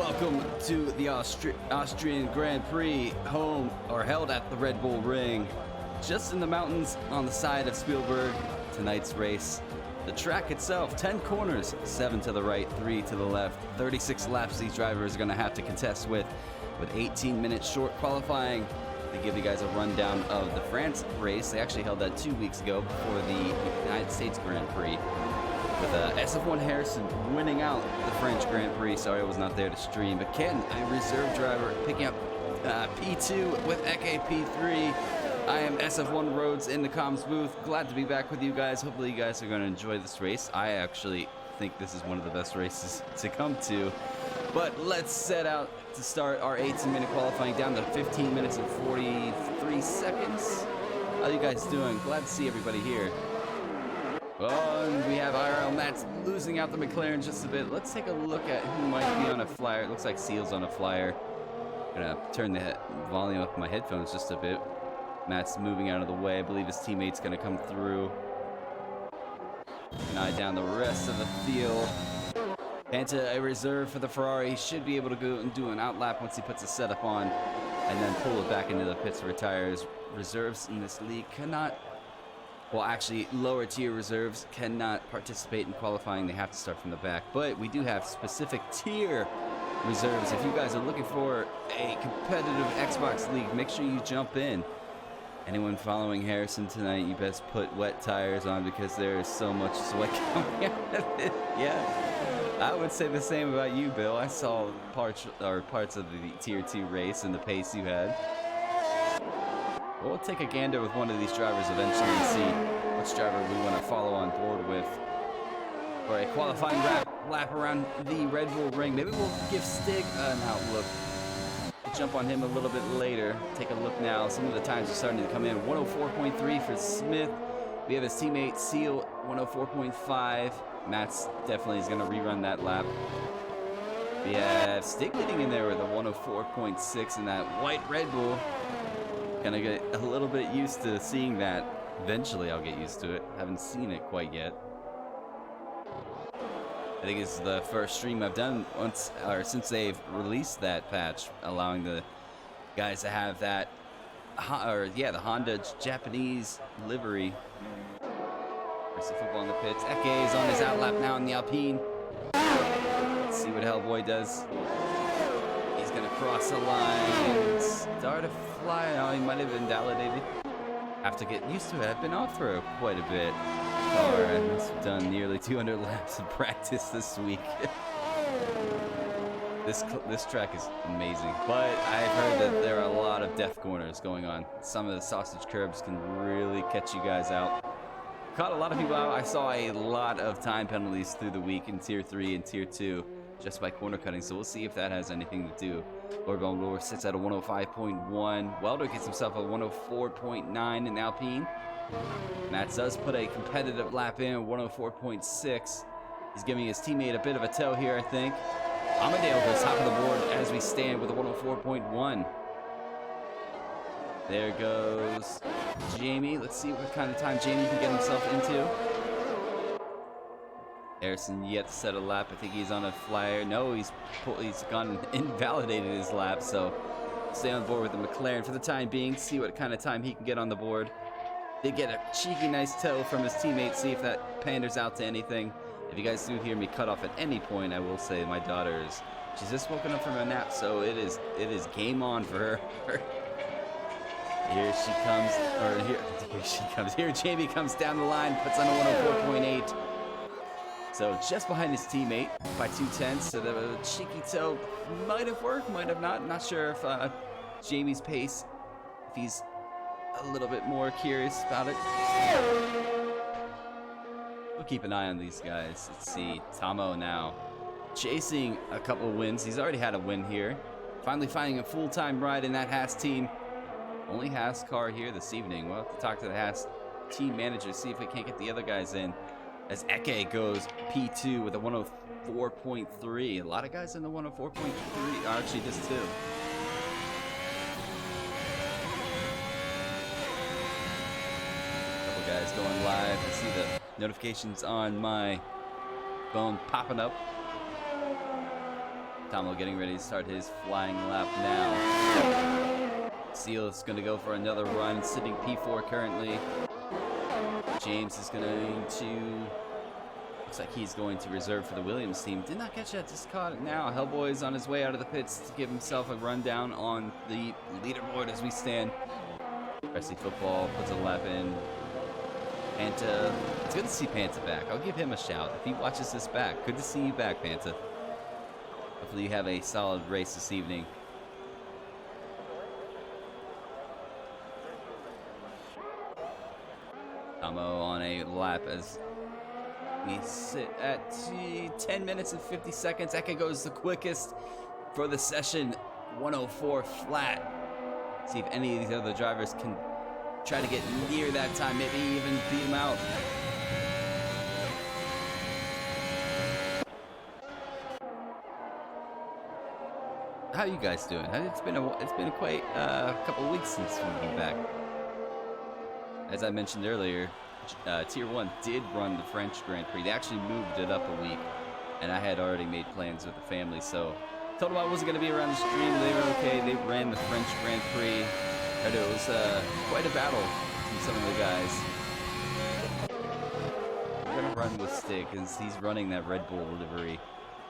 Welcome to the Austrian Grand Prix, held at the Red Bull Ring, just in the mountains on the side of Spielberg. Tonight's race, the track itself, 10 corners, 7 to the right, 3 to the left, 36 laps these drivers are going to have to contest with 18 minutes short qualifying. To give you guys a rundown of the France race, they actually held that 2 weeks ago before the United States Grand Prix, with SF1 Harrison winning out the French Grand Prix. Sorry I was not there to stream, but Ken, a reserve driver, picking up P2 with Eke P3. I am SF1 Rhodes in the comms booth. Glad to be back with you guys. Hopefully you guys are going to enjoy this race. I actually think this is one of the best races to come to. But let's set out to start our 18-minute qualifying, down to 15 minutes and 43 seconds. How you guys doing? Glad to see everybody here. Oh, and we have IRL Matt's losing out the McLaren just a bit. Let's take a look at who might be on a flyer. It looks like Seal's on a flyer. I'm gonna turn the volume up my headphones just a bit. Matt's moving out of the way. I believe his teammate's gonna come through. And eye down the rest of the field. Panta, a reserve for the Ferrari. He should be able to go and do an outlap once he puts a setup on, and then pull it back into the pits to retires. Reserves in this league cannot, well, actually, lower tier reserves cannot participate in qualifying. They have to start from the back. But we do have specific tier reserves. If you guys are looking for a competitive Xbox League, make sure you jump in. Anyone following Harrison tonight, you best put wet tires on, because there is so much sweat coming out of it. Yeah. I would say the same about you, Bill. I saw parts of the Tier 2 race and the pace you had. We'll take a gander with one of these drivers eventually and see which driver we want to follow on board with for a qualifying lap around the Red Bull Ring. Maybe we'll give Stig an outlook. We'll jump on him a little bit later. Take a look now. Some of the times are starting to come in. 104.3 for Smith. We have his teammate Seal, 104.5. Matt's definitely is going to rerun that lap. We have Stig leading in there with a 104.6 in that white Red Bull. Gonna get a little bit used to seeing that. Eventually I'll get used to it. Haven't seen it quite yet. I think it's the first stream I've done since they've released that patch, allowing the guys to have that, the Honda Japanese livery. There's the football in the pits. Eke is on his outlap now in the Alpine. Let's see what Hellboy does. He's gonna cross the line and start a fly. Oh, he might have invalidated. Have to get used to it. I've been off for quite a bit. Alright, I've done nearly 200 laps of practice this week. This track is amazing, but I've heard that there are a lot of death corners going on. Some of the sausage curbs can really catch you guys out. Caught a lot of people out. I saw a lot of time penalties through the week in Tier 3 and Tier 2 just by corner cutting, so we'll see if that has anything to do. Lord Belmore sits at a 105.1. Welder gets himself a 104.9 in Alpine. Matt does put a competitive lap in, 104.6. He's giving his teammate a bit of a tow here, I think. Amadeo goes top of the board as we stand with a 104.1. There goes Jamie. Let's see what kind of time Jamie can get himself into. Harrison yet to set a lap. I think he's on a flyer. No, he's gone and invalidated his lap, so stay on board with the McLaren for the time being. See what kind of time he can get on the board. Did get a cheeky nice tow from his teammate. See if that panders out to anything. If you guys do hear me cut off at any point, I will say my daughter she's just woken up from a nap, so it is game on for her. Here she comes. Here Jamie comes down the line, puts on a 104.8. So just behind his teammate by 2/10. So the cheeky toe might have worked, might have not. Not sure if Jamie's pace, if he's a little bit more curious about it. We'll keep an eye on these guys. Let's see, Tomo now chasing a couple of wins. He's already had a win here. Finally finding a full-time ride in that Haas team. Only Haas car here this evening. We'll have to talk to the Haas team manager, see if we can't get the other guys in. As Eke goes P2 with a 104.3. A lot of guys in the 104.3. Actually, just two. Couple guys going live. I see the notifications on my phone popping up. Tomo getting ready to start his flying lap now. Seal is going to go for another run, sitting P4 currently. James is going to... Looks like he's going to reserve for the Williams team. Did not catch that, just caught it now. Hellboy's on his way out of the pits to give himself a rundown on the leaderboard as we stand. Presley Football puts a lap in. Panta, it's good to see Panta back. I'll give him a shout if he watches this back. Good to see you back, Panta. Hopefully you have a solid race this evening. Tomo on a lap as we sit at 10 minutes and 50 seconds. Eka goes the quickest for the session, 104 flat. See if any of these other drivers can try to get near that time, maybe even beat him out. How you guys doing? It's been quite a couple weeks since we've been back. As I mentioned earlier, Tier 1 did run the French Grand Prix. They actually moved it up a week, and I had already made plans with the family, so told them I wasn't going to be around the stream. They were okay. They ran the French Grand Prix, and it was quite a battle from some of the guys. We're going to run with Stick, because he's running that Red Bull livery.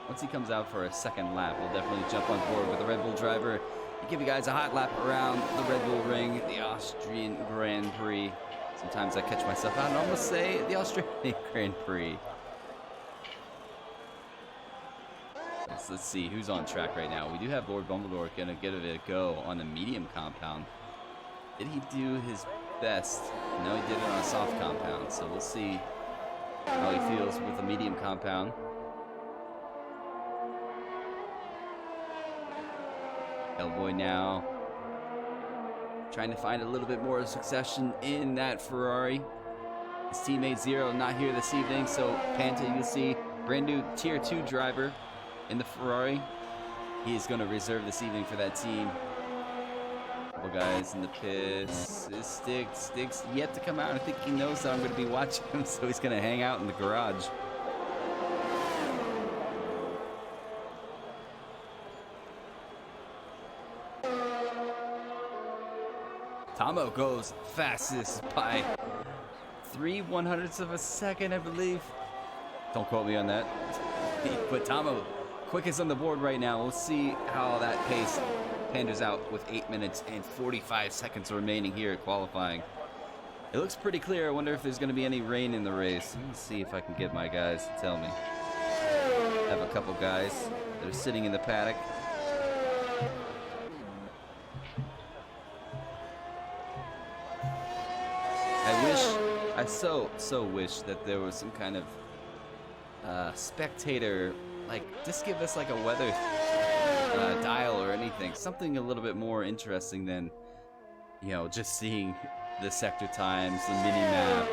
Once he comes out for a second lap, we'll definitely jump on board with the Red Bull driver and give you guys a hot lap around the Red Bull Ring, the Austrian Grand Prix. Sometimes I catch myself out and almost say the Austrian Grand Prix. Let's see who's on track right now. We do have Lord Bumbledore gonna give it a go on the medium compound. Did he do his best? No, he did it on a soft compound, so we'll see how he feels with the medium compound. Hellboy now trying to find a little bit more succession in that Ferrari. His teammate Zero not here this evening, so Panta, you'll see brand new Tier 2 driver in the Ferrari. He is going to reserve this evening for that team. Couple guys in the pits. Sticks yet to come out. I think he knows that I'm going to be watching him, so he's going to hang out in the garage. Tomo goes fastest by 3/100ths of a second, I believe. Don't quote me on that. But Tomo, quickest on the board right now. We'll see how that pace panders out with 8 minutes and 45 seconds remaining here at qualifying. It looks pretty clear. I wonder if there's going to be any rain in the race. Let's see if I can get my guys to tell me. I have a couple guys that are sitting in the paddock. I so wish that there was some kind of spectator, like, just give us like a weather dial or anything, something a little bit more interesting than, you know, just seeing the sector times, the mini map,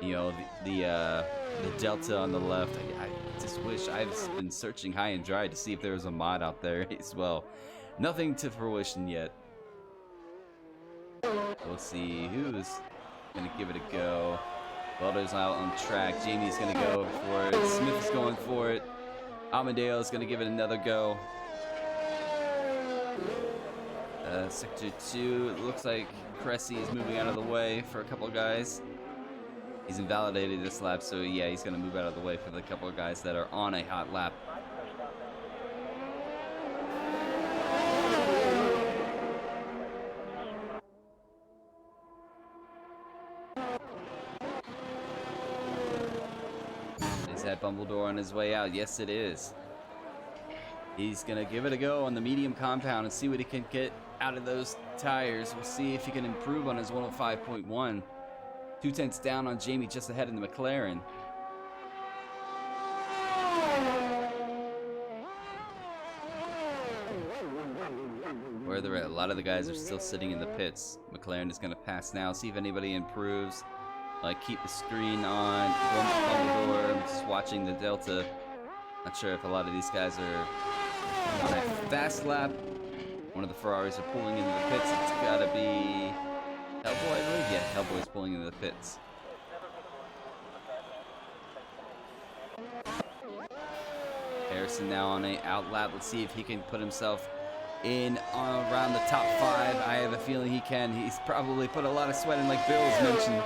you know, the delta on the left. I just wish. I've been searching high and dry to see if there was a mod out there as well. Nothing to fruition yet. We'll see who's gonna give it a go. Waldo's out on track. Jamie's gonna go for it. Smith is going for it. Amadeo is gonna give it another go. Sector 2, it looks like Cressy is moving out of the way for a couple of guys. He's invalidated this lap, so yeah, he's gonna move out of the way for the couple of guys that are on a hot lap. Is that Bumbledore on his way out? Yes, it is. He's gonna give it a go on the medium compound and see what he can get out of those tires. We'll see if he can improve on his 105.1. 2/10 down on Jamie, just ahead in the McLaren. Where they're at, a lot of the guys are still sitting in the pits. McLaren is gonna pass now, see if anybody improves. Keep the screen on. Bumbledore, I'm just watching the Delta. Not sure if a lot of these guys are on a fast lap. One of the Ferraris are pulling into the pits. It's gotta be Hellboy, I believe. Yeah, Hellboy's pulling into the pits. Harrison now on a out lap. Let's see if he can put himself in around the top 5. I have a feeling he can. He's probably put a lot of sweat in, like Bill's mentioned.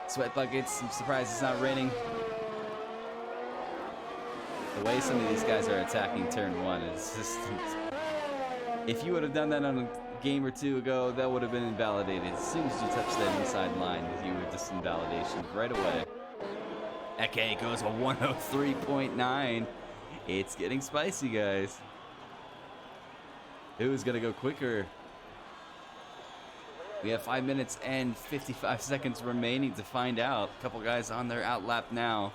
Sweat buckets. I'm surprised it's not raining. The way some of these guys are attacking turn 1 is just... If you would have done that on a game or two ago, that would have been invalidated. As soon as you touch that inside line, you were just invalidation right away. Eke goes a 103.9. It's getting spicy, guys. Who's gonna go quicker? We have 5 minutes and 55 seconds remaining to find out. A couple guys on their out lap now.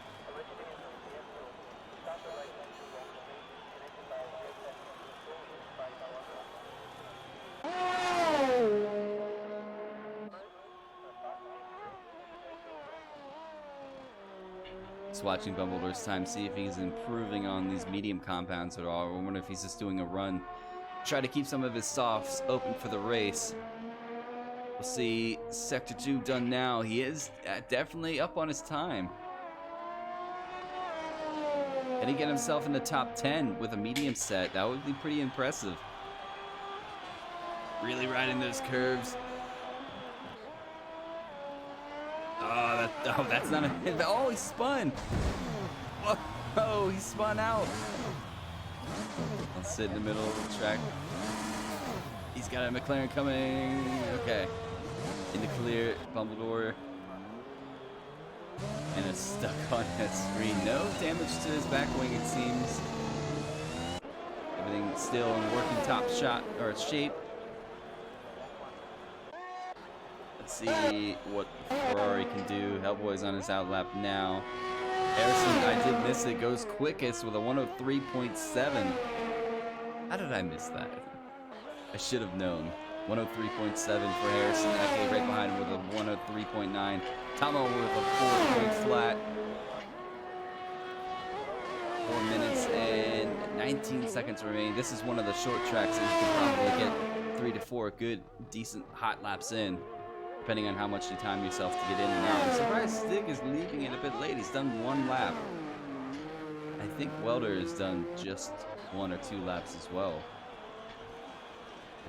Just watching Bumbledore's time, see if he's improving on these medium compounds at all. I wonder if he's just doing a run. Try to keep some of his softs open for the race. We'll see Sector 2 done now. He is definitely up on his time. Can he get himself in the top 10 with a medium set? That would be pretty impressive. Really riding those curves. Oh, that's not a hit. Oh, he spun. Whoa, he spun out. Let's sit in the middle of the track. He's got a McLaren coming. Okay. In the clear, Bumbledore. And it's stuck on that screen. No damage to his back wing, it seems. Everything still in working top shot or shape. Let's see what Ferrari can do. Hellboy's on his outlap now. Harrison, I did miss it, goes quickest with a 103.7. How did I miss that? I should have known. 103.7 for Harrison. Okay, right behind him with a 103.9. Tomo with a 4-point flat. 4 minutes and 19 seconds remain. This is one of the short tracks that you can probably get 3 to 4 good, decent hot laps in, depending on how much you time yourself to get in and out. I'm surprised Stig is leaving it a bit late. He's done 1 lap. I think Welder has done just 1 or 2 laps as well.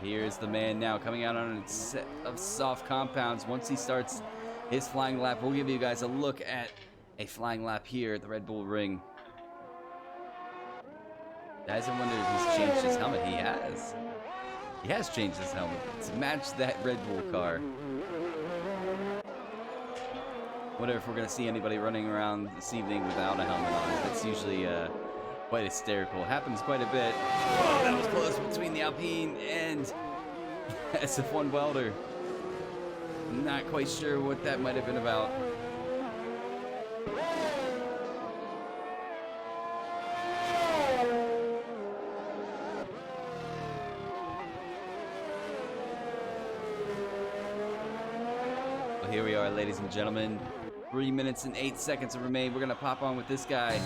Here's the man now coming out on a set of soft compounds. Once he starts his flying lap, we'll give you guys a look at a flying lap here at the Red Bull Ring. Guys, I wonder if he's changed his helmet. He has. He has changed his helmet to match that Red Bull car. Wonder if we're going to see anybody running around this evening without a helmet on. That's usually quite hysterical. Happens quite a bit. Oh, that was close between the Alpine and SF1 Welder. Not quite sure what that might have been about. Well, here we are, ladies and gentlemen. 3 minutes and 8 seconds remain. We're gonna pop on with this guy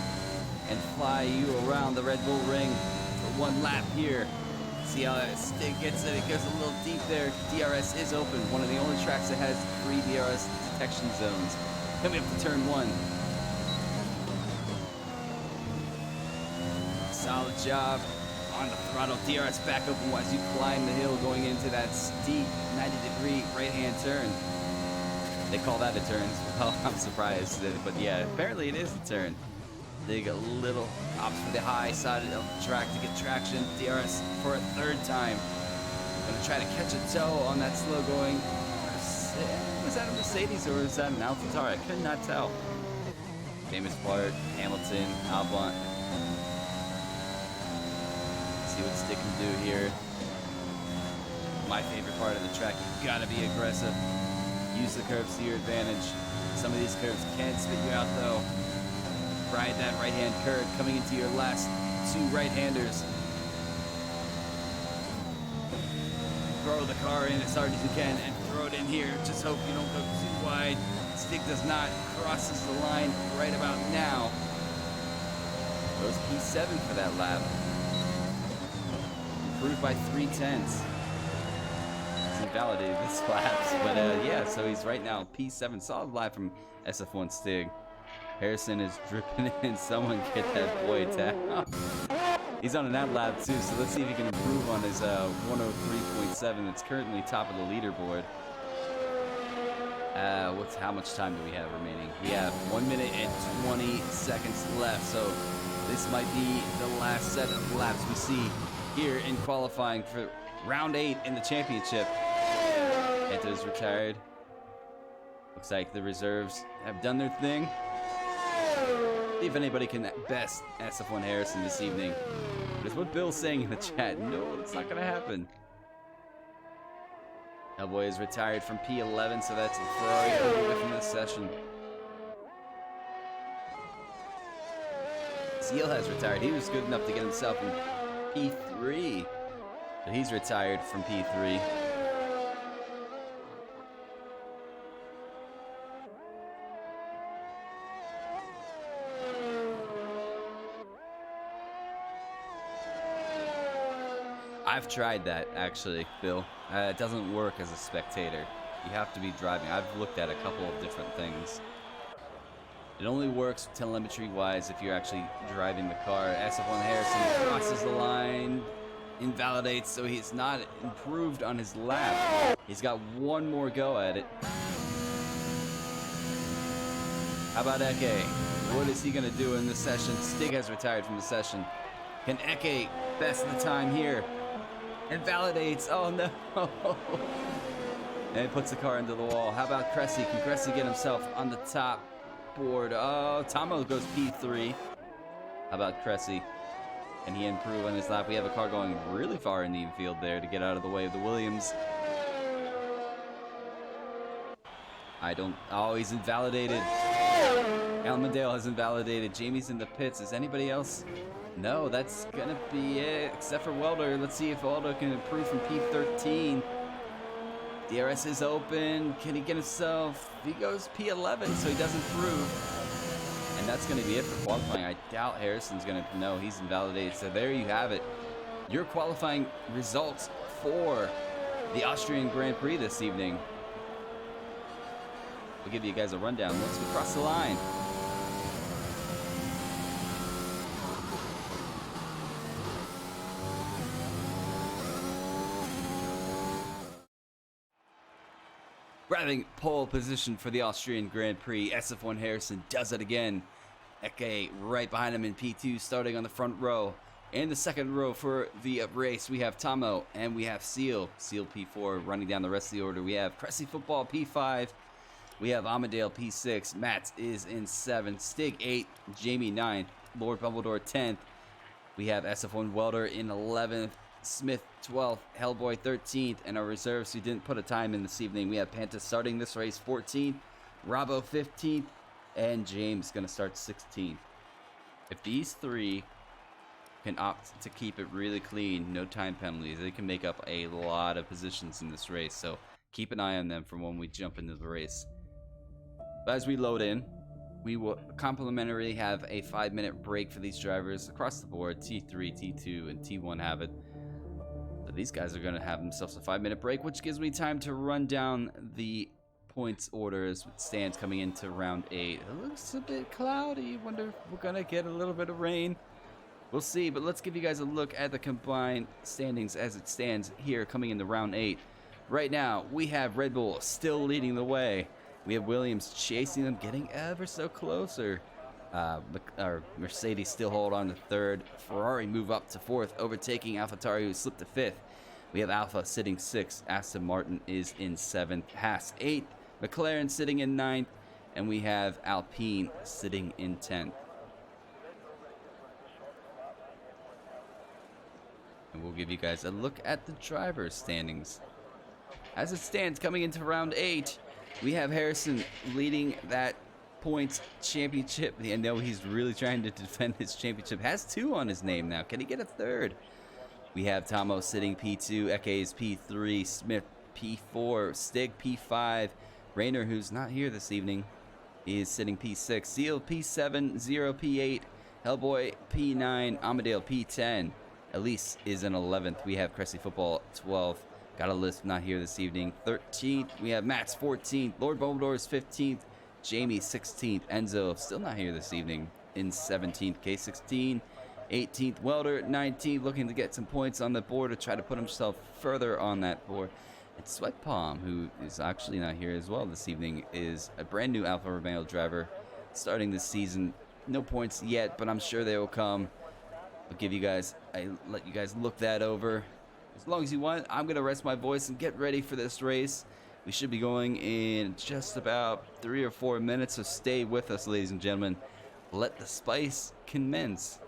and fly you around the Red Bull Ring for 1 lap here. See how that Stig gets it. It goes a little deep there. DRS is open. One of the only tracks that has 3 DRS detection zones. Coming up to turn 1. Solid job on the throttle. DRS back open as you climb the hill going into that steep 90-degree right-hand turn. They call that a turn. Well, I'm surprised, but yeah, apparently it is a turn. Dig a little off to the high side of the track to get traction. DRS for a 3rd time. Gonna try to catch a toe on that slow going. Was that a Mercedes or was that an Alcantara? I could not tell. Famous part, Hamilton, Albon. See what Stick can do here. My favorite part of the track, you gotta be aggressive. Use the curves to your advantage. Some of these curves can spit you out though. Ride that right-hand curve coming into your last 2 right-handers. Throw the car in as hard as you can and throw it in here. Just hope you don't go too wide. Stick does not. Crosses the line right about now. Goes P7 for that lap. Improved by 3/10. Invalidated this laps, but yeah, so he's right now P7. Solid lap from SF1 Stig. Harrison is dripping in. Someone get that boy down. He's on an out lap too, so let's see if he can improve on his 103.7 that's currently top of the leaderboard. How much time do we have remaining? We have 1 minute and 20 seconds left, so this might be the last set of laps we see here in qualifying for round 8 in the championship. Anto's retired. Looks like the reserves have done their thing. See if anybody can best SF1 Harrison this evening. But it's what Bill's saying in the chat. No, it's not going to happen. Hellboy is retired from P11, so that's the Ferrari over with in this session. Seal has retired. He was good enough to get himself in P3, but he's retired from P3. I've tried that, actually, Bill. It doesn't work as a spectator. You have to be driving. I've looked at a couple of different things. It only works telemetry-wise if you're actually driving the car. SF1 Harrison crosses the line, invalidates, so he's not improved on his lap. He's got one more go at it. How about Eke? What is he going to do in this session? Stig has retired from the session. Can Eke best the time here? Invalidates. Oh no. And he puts the car into the wall. How about Cressy? Can Cressy get himself on the top board? Oh, Tomo goes P3. How about Cressy? Can he improve on his lap? We have a car going really far in the infield there to get out of the way of the Williams. Oh, he's invalidated. Almondale has invalidated. Jamie's in the pits. Is anybody else? No, that's gonna be it, except for Welder. Let's see if Welder can improve from P13. DRS is open. Can he get himself? He goes P11, so he does improve. And that's gonna be it for qualifying. I doubt Harrison's gonna know. He's invalidated. So there you have it. Your qualifying results for the Austrian Grand Prix this evening. We'll give you guys a rundown once we cross the line. Grabbing pole position for the Austrian Grand Prix, SF1 Harrison does it again. Eke right behind him in P2, starting on the front row. In the second row for the race, we have Tomo and we have Seal. Seal P4 running down the rest of the order. We have Cressy Football P5. We have Amadale P6. Matt is in 7th. Stig 8. Jamie 9th. Lord Bumbledore 10th. We have SF1 Welder in 11th. Smith 12th, Hellboy 13th, and our reserves who didn't put a time in this evening. We have Panta starting this race 14th, Robbo 15th, and James going to start 16th. If these three can opt to keep it really clean, no time penalties, they can make up a lot of positions in this race. So keep an eye on them for when we jump into the race. But as we load in, we will complimentary have a 5-minute break for these drivers across the board. T3, T2, and T1 have it. So these guys are going to have themselves a 5-minute break, which gives me time to run down the points orders with stands coming into round 8. It looks a bit cloudy. Wonder if we're going to get a little bit of rain. We'll see, but let's give you guys a look at the combined standings as it stands here coming into round 8. Right now, we have Red Bull still leading the way. We have Williams chasing them, getting ever so closer. Mercedes still hold on to 3rd. Ferrari move up to 4th, overtaking AlphaTauri, who slipped to 5th. We have Alpha sitting 6th. Aston Martin is in 7th. Haas 8th. McLaren sitting in 9th. And we have Alpine sitting in 10th. And we'll give you guys a look at the driver's standings. As it stands coming into round 8, we have Harrison leading that points championship. I know he's really trying to defend his championship. Has 2 on his name now. Can he get a 3rd? We have Tomo sitting P2, Eke is P3, Smith P4, Stig P5, Rayner, who's not here this evening, is sitting P6, Seal P7, Zero P8, Hellboy P9, Amadale P10, Elise is in 11th. We have Cressy Football 12th. Got a list not here this evening. 13th. We have Max 14th. Lord Bombador is 15th. Jamie 16th, Enzo still not here this evening in 17th, K16, 18th, Welder 19th, looking to get some points on the board to try to put himself further on that board. And Sweat Palm, who is actually not here as well this evening, is a brand new Alfa Romeo driver starting this season. No points yet, but I'm sure they will come. I'll let you guys look that over as long as you want. I'm gonna rest my voice and get ready for this race. We should be going in just about 3 or 4 minutes, so stay with us, ladies and gentlemen. Let the spice commence.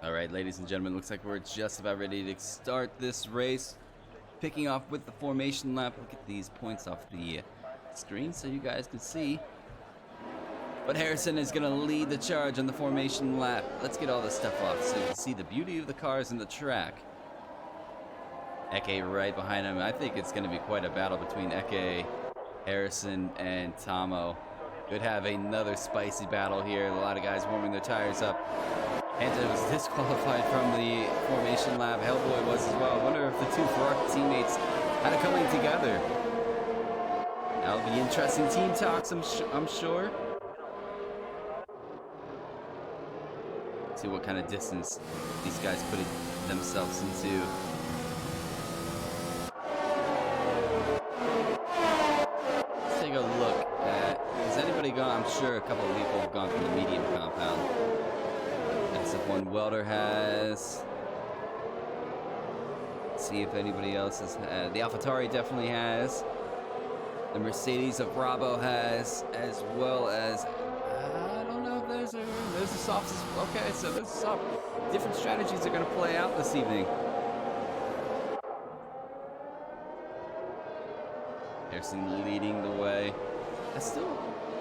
All right, ladies and gentlemen, looks like we're just about ready to start this race. Picking off with the formation lap. We'll get these points off the screen so you guys can see. But Harrison is going to lead the charge on the formation lap. Let's get all this stuff off so you can see the beauty of the cars and the track. Eke right behind him. I think it's going to be quite a battle between Eke, Harrison, and Tomo. Could have another spicy battle here. A lot of guys warming their tires up. Panta was disqualified from the formation lap. Hellboy was as well. I wonder if the two Ferrari teammates had it coming together. That'll be interesting team talks, I'm sure. See what kind of distance these guys put themselves into. Let's take a look at, has anybody gone? I'm sure a couple of people have gone through the medium compound. SF1 Welder has. Let's see if anybody else has had. The AlphaTauri definitely has. The Mercedes of Bravo has, as well as, I don't know if there's a soft. Okay, so there's a soft. Different strategies are going to play out this evening. Harrison leading the way.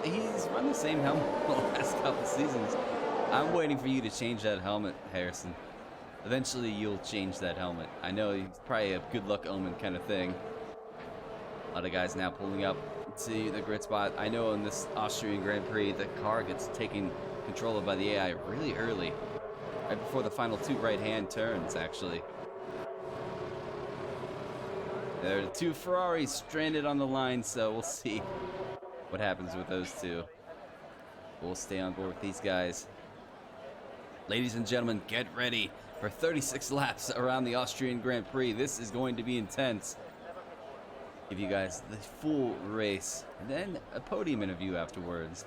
He's run the same helmet the last couple seasons. I'm waiting for you to change that helmet, Harrison. Eventually you'll change that helmet. I know it's probably a good luck omen kind of thing. A lot of guys now pulling up to the grid spot. I know in this Austrian Grand Prix, the car gets taken control of by the AI really early. Right before the final two right-hand turns, actually. There are the two Ferraris stranded on the line, so we'll see what happens with those two. We'll stay on board with these guys. Ladies and gentlemen, get ready for 36 laps around the Austrian Grand Prix. This is going to be intense. Give you guys the full race, and then a podium interview afterwards.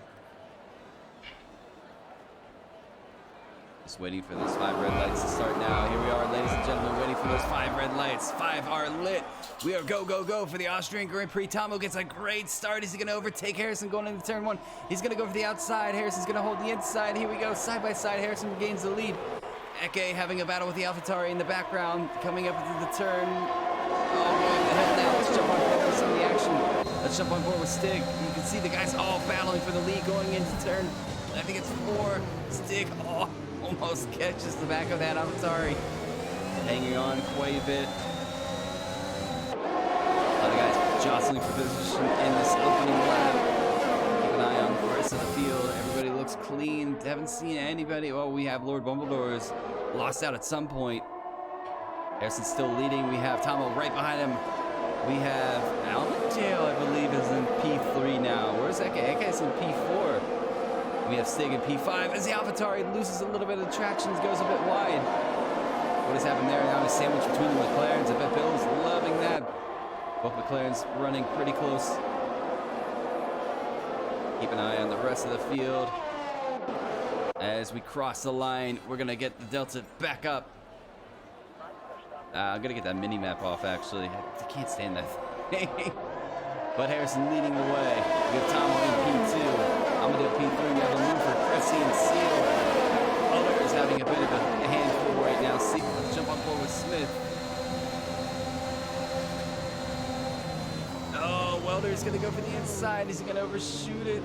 Just waiting for those 5 red lights to start now. Here we are, ladies and gentlemen, waiting for those 5 red lights. 5 are lit. We are go, go, go for the Austrian Grand Prix. Tomo gets a great start. Is he going to overtake Harrison going into turn 1? He's going to go for the outside. Harrison's going to hold the inside. Here we go, side by side. Harrison gains the lead. Eke having a battle with the AlphaTauri in the background, coming up into the turn. Oh, boy, the head now. Let's jump on board with some of the action. Let's jump on board with Stig. You can see the guys all battling for the lead going into turn. I think it's 4. Stig, almost catches the back of that AlphaTauri. Hanging on quite a bit. A lot of guys jostling for position in this opening lap. Keep an eye on the rest of the field. Everybody looks clean. Haven't seen anybody. Oh, we have Lord Bumbledore's lost out at some point. Harrison's still leading. We have Tomo right behind him. We have Almondale, I believe, is in P3 now. Where's Eke? Eke's in P4. We have Stig in P5 as the AlphaTauri loses a little bit of traction, goes a bit wide. What has happened there? Now he's sandwiched between the McLarens. I bet Bill's loving that. Both McLarens running pretty close. Keep an eye on the rest of the field. As we cross the line, we're going to get the Delta back up. I'm going to get that mini-map off, actually. I can't stand that thing. But Harrison leading the way. We have Tomo in P2. Amadeo P3. We have a move for Cressy and Seal. Welder is having a bit of a handful right now. See, let's jump on board with Smith. Oh, Welder is going to go for the inside. Is he going to overshoot it?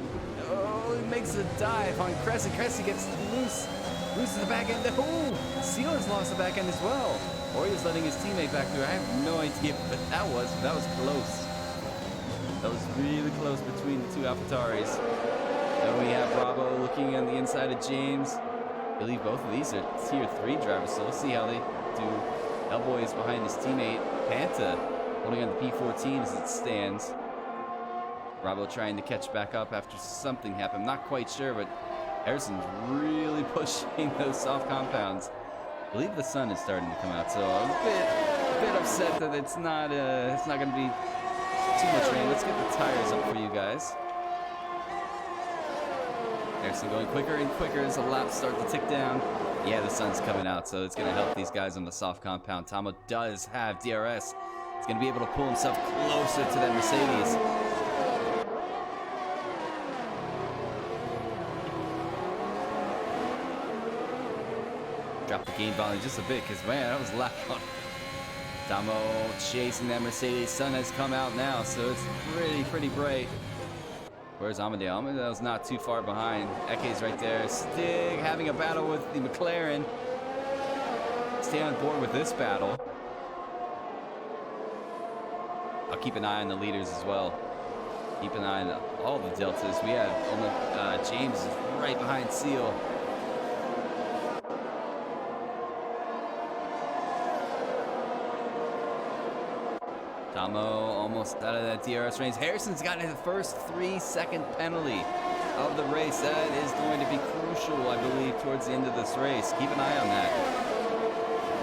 Oh, he makes a dive on Cressy. Cressy gets loose. Loses the back end. Oh, Seal has lost the back end as well. Or he's letting his teammate back through. I have no idea, but that was close. That was really close between the two AlphaTauris. Then we have Bravo looking on the inside of James. I believe both of these are tier 3 drivers, so we'll see how they do. Hellboy is behind his teammate, Panta, holding on to P14 as it stands. Bravo trying to catch back up after something happened. Not quite sure, but Harrison's really pushing those soft compounds. I believe the sun is starting to come out, so I'm a bit upset that it's not going to be too much rain. Let's get the tires up for you guys. Harrison going quicker and quicker as the laps start to tick down. Yeah, the sun's coming out, so it's going to help these guys on the soft compound. Tomo does have DRS. He's going to be able to pull himself closer to that Mercedes. Drop the gain volume just a bit, because, man, that was loud. Tomo chasing that Mercedes. Sun has come out now, so it's pretty bright. Where's Amadeo? Amadeo's not too far behind. Eke's right there. Stig having a battle with the McLaren. Stay on board with this battle. I'll keep an eye on the leaders as well. Keep an eye on all the deltas. We have James is right behind Seal. Tomo almost out of that DRS range. Harrison's gotten the first 3-second penalty of the race. That is going to be crucial, I believe, towards the end of this race. Keep an eye on that.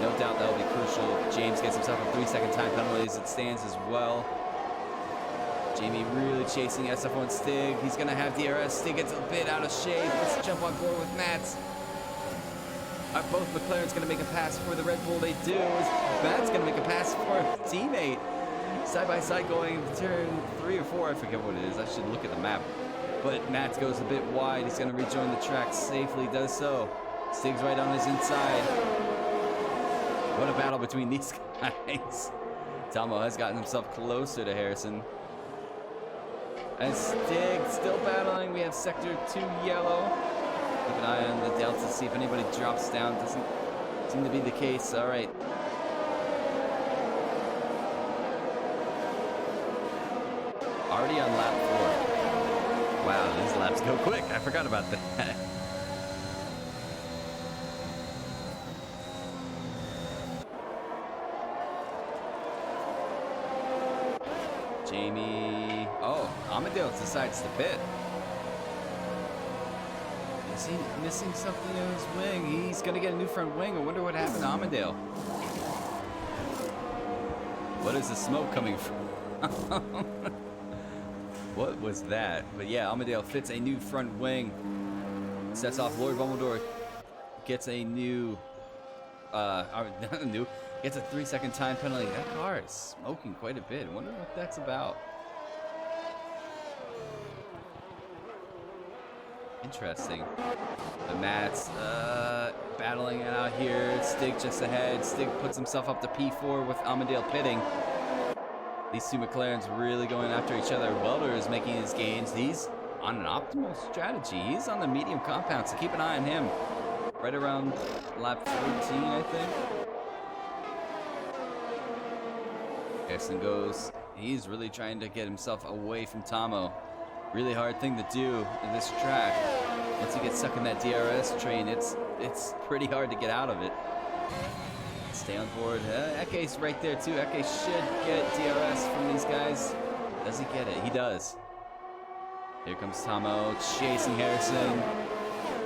No doubt that will be crucial. James gets himself a 3-second time penalty as it stands as well. Jamie really chasing SF1 Stig. He's going to have DRS. Stig gets a bit out of shape. Let's jump on board with Mats. Are both McLaren's going to make a pass for the Red Bull? They do. Matt's going to make a pass for a teammate. Side by side going to turn 3 or 4. I forget what it is. I should look at the map. But Mats goes a bit wide. He's going to rejoin the track safely. Does so. Stig's right on his inside. What a battle between these guys. Tomo has gotten himself closer to Harrison. And Stig still battling. We have sector 2 yellow. Keep an eye on the delta, see if anybody drops down. Doesn't seem to be the case. All right. Already on lap 4. Wow, these laps go quick. I forgot about that. Jamie. Oh, Amadeo decides to pit. Is he missing something in his wing? He's going to get a new front wing. I wonder what happened to Amadeo. What is the smoke coming from? What was that? But yeah, Amadeo fits a new front wing. Sets off Lord Bumbledore. Gets a new... gets a 3-second time penalty. That car is smoking quite a bit. I wonder what that's about. Interesting. The Mats battling it out here. Stig just ahead. Stig puts himself up to P4 with Amadale pitting. These two McLarens really going after each other. Welder is making his gains. He's on an optimal strategy. He's on the medium compound, so keep an eye on him. Right around lap 14, I think. Harrison goes. He's really trying to get himself away from Tomo. Really hard thing to do in this track. Once you get stuck in that DRS train, it's pretty hard to get out of it. Stay on board. Eke's right there too. Eke should get DRS from these guys. Does he get it? He does. Here comes Tomo chasing Harrison.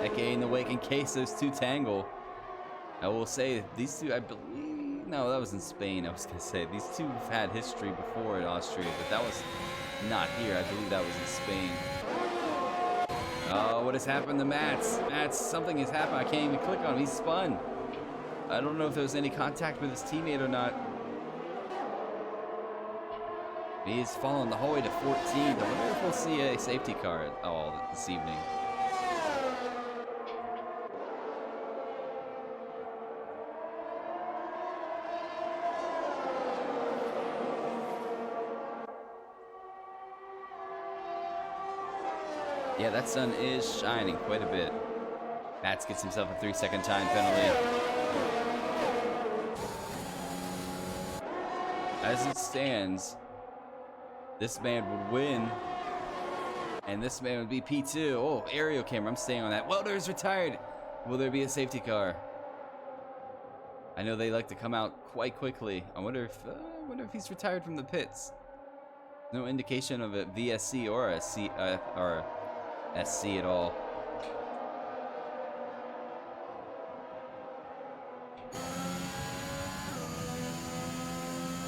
Eke in the wake in case those two tangle. I will say these two, I believe, no, that was in Spain. I was gonna say these two have had history before in Austria, but that was not here. I believe that was in Spain. Oh, what has happened to Mats? Mats, something has happened. I can't even click on him. He's spun. I don't know if there was any contact with his teammate or not. He's fallen the whole way to 14. I wonder if we'll see a safety car at all this evening. Yeah, that sun is shining quite a bit. Mats gets himself a 3-second time penalty. As it stands, this man would win, and this man would be P2. Oh, aerial camera, I'm staying on that. Welder is retired. Will there be a safety car? I know they like to come out quite quickly. I wonder if he's retired from the pits. No indication of a VSC or a SC at all.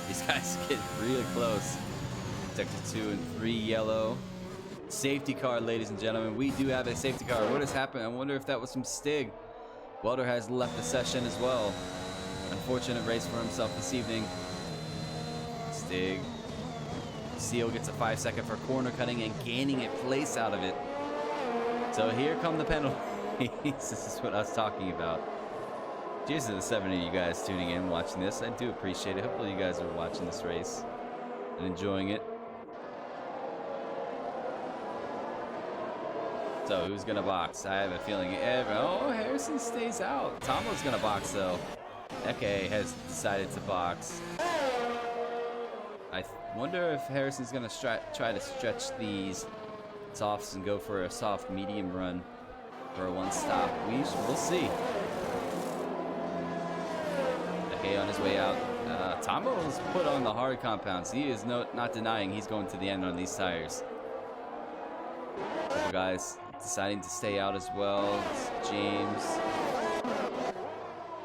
These guys get really close. Sector 2 and 3 yellow. Safety car, ladies and gentlemen. We do have a safety car. What has happened? I wonder if that was from Stig. Welder has left the session as well. Unfortunate race for himself this evening. Stig. Seal gets a 5-second for corner cutting and gaining a place out of it. So here come the penalties. This is what I was talking about. Cheers to the 7 of you guys tuning in, watching this. I do appreciate it. Hopefully you guys are watching this race and enjoying it. So who's gonna box? I have a feeling. Oh, Harrison stays out. Tomo's gonna box though. Eke has decided to box. Wonder if Harrison's gonna try to stretch these softs and go for a soft medium run for a one stop. We'll see. Hey, on his way out. Tomo's put on the hard compounds. He is not denying he's going to the end on these tires. Couple guys deciding to stay out as well. It's James.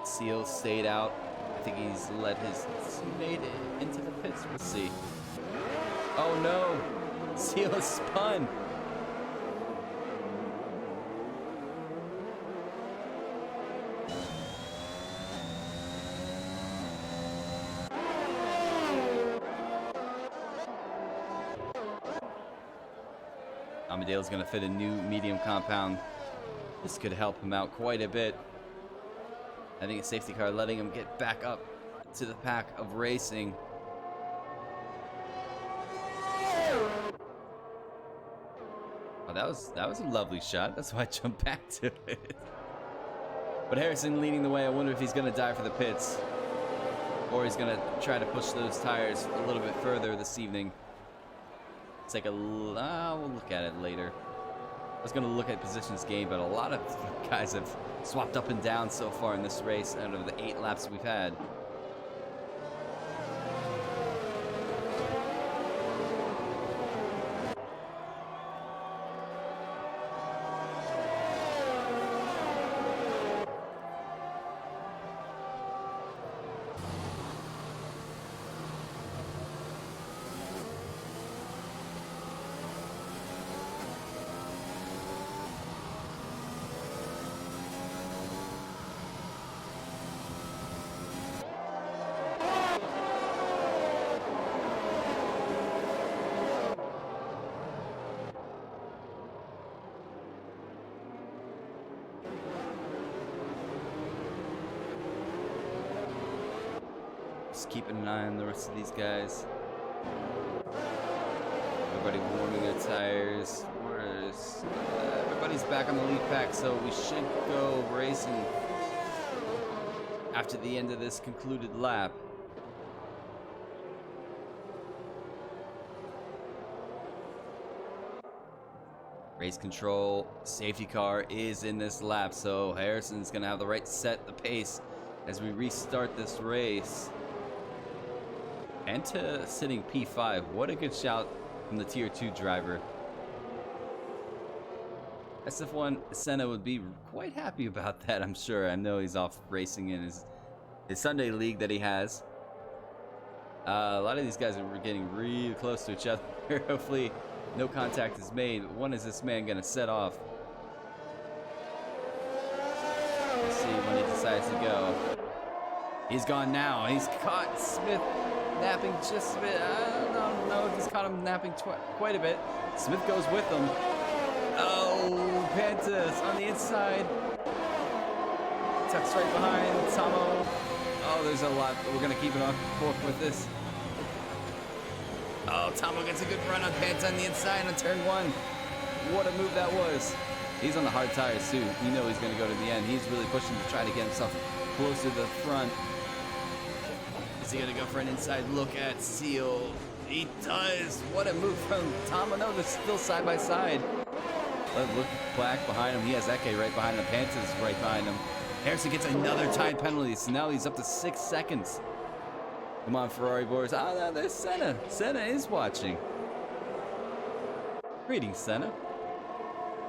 Seal stayed out. I think he's let his teammate into the pits. We'll see. Oh no! Seal is spun. Amadale's gonna fit a new medium compound. This could help him out quite a bit. I think a safety car letting him get back up to the pack of racing. Oh, that was a lovely shot. That's why I jumped back to it. But Harrison leading the way. I wonder if he's gonna die for the pits, or he's gonna try to push those tires a little bit further this evening. It's like we'll look at it later. I was gonna look at positions gained, but a lot of guys have swapped up and down so far in this race out of the 8 laps we've had. Just keeping an eye on the rest of these guys. Everybody warming their tires. Everybody's back on the lead pack, so we should go racing after the end of this concluded lap. Race control, safety car is in this lap, so Harrison's gonna have the right to set the pace as we restart this race. And to sitting P5. What a good shout from the Tier 2 driver. SF1 Senna would be quite happy about that, I'm sure. I know he's off racing in his Sunday league that he has. A lot of these guys are getting really close to each other. Hopefully no contact is made. But when is this man going to set off? Let's see when he decides to go. He's gone now. He's caught Smith napping just a bit. I don't know if he's caught him napping quite a bit. Smith goes with him. Oh, Pantas on the inside. Tucks right behind Tomo. Oh, there's a lot. We're going to keep it on forth with this. Oh, Tomo gets a good run on Pants on the inside on turn 1. What a move that was. He's on the hard tires too. You know he's going to go to the end. He's really pushing to try to get himself closer to the front. Is he gonna go for an inside look at Seal? He does. What a move from Tomo. No, they're still side by side. Look back behind him. He has Eke right behind him. Pantas right behind him. Harrison gets another time penalty, so now he's up to 6 seconds. Come on, Ferrari boys. Ah, no, there's Senna. Senna is watching. Greetings, Senna.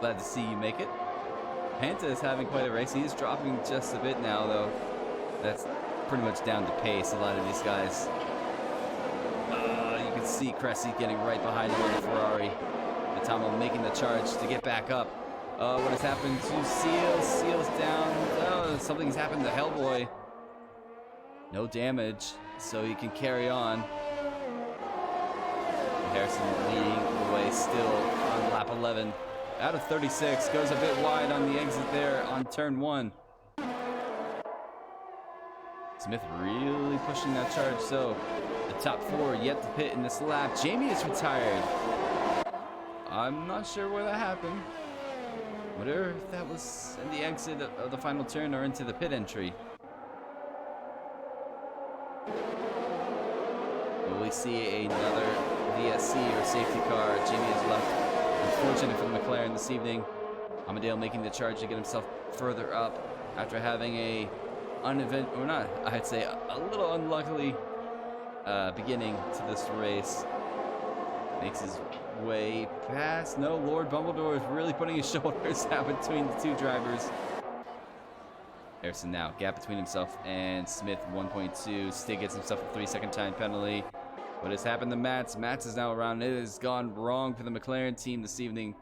Glad to see you make it. Panta is having quite a race. He is dropping just a bit now, though. That's pretty much down to pace. A lot of these guys. You can see Cressy getting right behind him on the Ferrari. Tomo making the charge to get back up. What has happened to Seal? Seal's down. Oh, something's happened to Hellboy. No damage, so he can carry on. Harrison leading the way still on lap 11. Out of 36, goes a bit wide on the exit there on turn 1. Smith really pushing that charge, so the top 4 yet to pit in this lap. Jamie is retired. I'm not sure where that happened. Wonder if that was in the exit of the final turn or into the pit entry. Will we see another VSC or safety car. Jamie is left. Unfortunate for the McLaren this evening. Amadeo making the charge to get himself further up after having a I'd say a little unluckily beginning to this race. Makes his way past. No, Lord Bumbledore is really putting his shoulders out between the two drivers. Harrison now, gap between himself and Smith, 1.2. Stig gets himself a 3-second time penalty. What has happened to Mats? Mats is now around. It has gone wrong for the McLaren team this evening.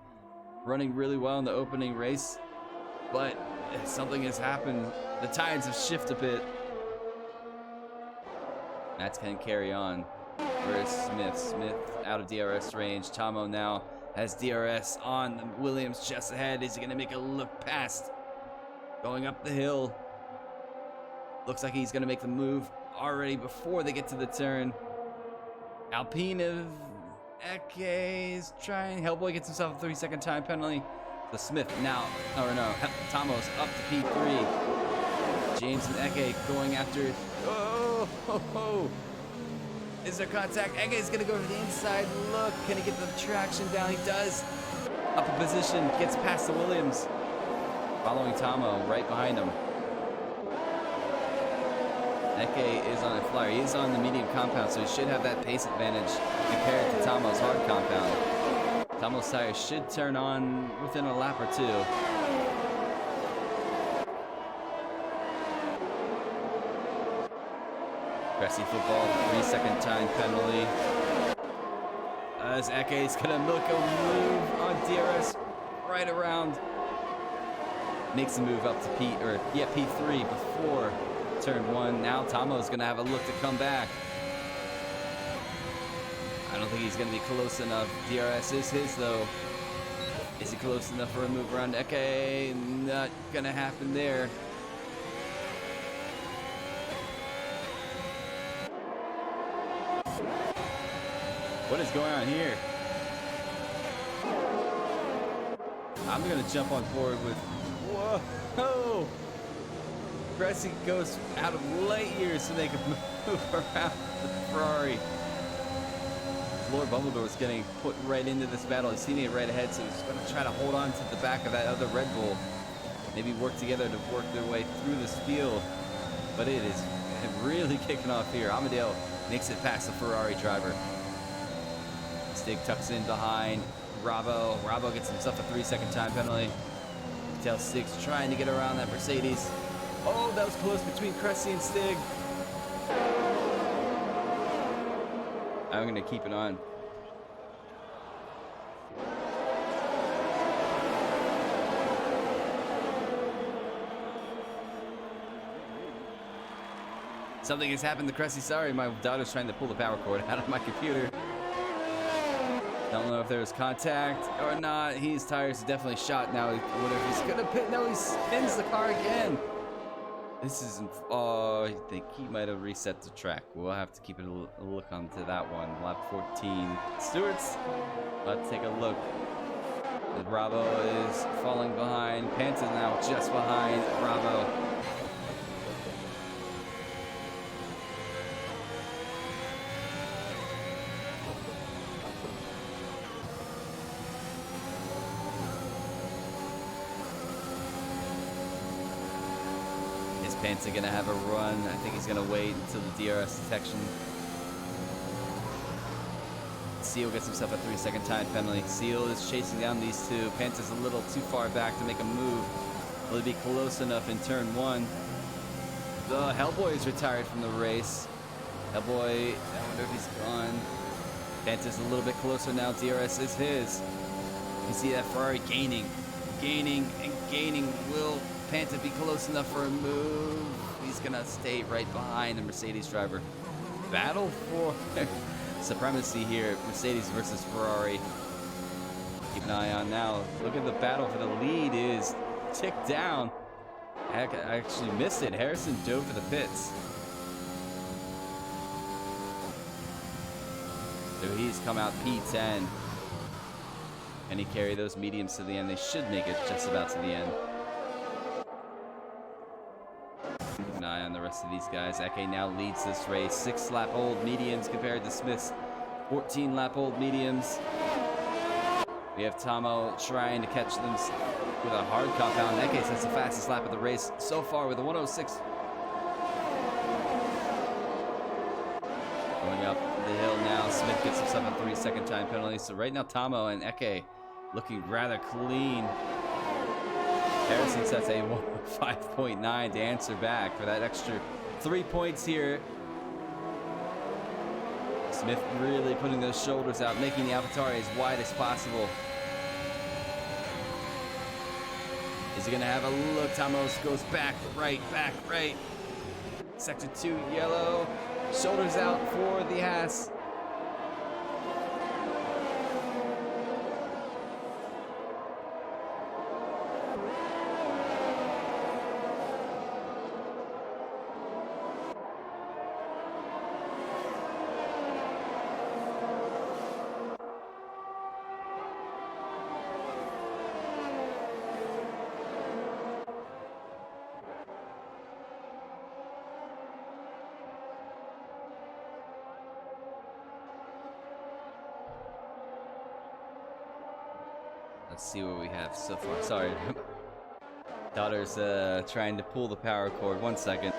Running really well in the opening race, but something has happened. The tides have shifted a bit. Mats can carry on. Where's Smith? Smith out of DRS range. Tomo now has DRS on the Williams just ahead. Is he going to make a look past? Going up the hill. Looks like he's going to make the move already before they get to the turn. Alpine of Eke is trying. Hellboy gets himself a 3-second time penalty. So Smith now, Tomo's up to P3. James and Eke going after it. Oh, ho, ho. Is there contact? Eke is going to go to the inside. Look, can he get the traction down? He does. Up a position, gets past the Williams. Following Tomo, right behind him. Eke is on a flyer. He's on the medium compound, so he should have that pace advantage compared to Tomo's hard compound. Tomo's tires should turn on within a lap or two. Cressy football, 3-second time penalty. As Eke is gonna make a move on DRS right around. Makes the move up to P3 before turn 1. Now Tomo's gonna have a look to come back. I don't think he's gonna be close enough. DRS is his though. Is he close enough for a move around Eke? Not gonna happen there. What is going on here? I'm gonna jump on board with, whoa! Cressy goes out of light years so they can move around the Ferrari. Lord Bumbledore is getting put right into this battle. He's seeing it right ahead, so he's gonna try to hold on to the back of that other Red Bull. Maybe work together to work their way through this field. But it is really kicking off here. Amadeo makes it past the Ferrari driver. Stig tucks in behind Rabo. Rabo gets himself a 3-second time penalty. Tell Stig's trying to get around that Mercedes. Oh, that was close between Cressy and Stig. I'm gonna keep it on. Something has happened to Cressy. Sorry, my daughter's trying to pull the power cord out of my computer. Don't know if there was contact or not. His tires are definitely shot now. What if he's gonna pit? No, he spins the car again. This isn't. Oh, I think he might have reset the track. We'll have to keep a look onto that one. Lap 14. Stewart's about to take a look. Bravo is falling behind. Panta now just behind Bravo. Panta gonna have a run. I think he's gonna wait until the DRS detection. Seal gets himself a 3-second time penalty. Seal is chasing down these two. Panta's a little too far back to make a move. Will he be close enough in turn 1? The Hellboy is retired from the race. Hellboy, I wonder if he's gone. Panta's a little bit closer now. DRS is his. You can see that Ferrari gaining, and gaining. Will Panta be close enough for a move? He's gonna stay right behind the Mercedes driver. Battle for supremacy here, Mercedes versus Ferrari. Keep an eye on now. Look at the battle for the lead is ticked down. Heck, I actually missed it. Harrison dove for the pits. So he's come out P10. Can he carry those mediums to the end? They should make it just about to the end. Keep an eye on the rest of these guys. Eke now leads this race. 6-lap-old mediums compared to Smith's 14 lap old mediums. We have Tomo trying to catch them with a hard compound. In that case, that's the fastest lap of the race so far with a 106. Going up the hill now. Smith gets himself a 3-second time penalty. So right now, Tomo and Eke looking rather clean. Harrison sets a 5.9 to answer back for that extra 3 points here. Smith really putting those shoulders out, making the AlphaTauri as wide as possible. Is he gonna have a look? Tomos goes back right. Sector 2, yellow. Shoulders out for the Haas. Let's see what we have so far. Sorry. Daughter's trying to pull the power cord. 1 second.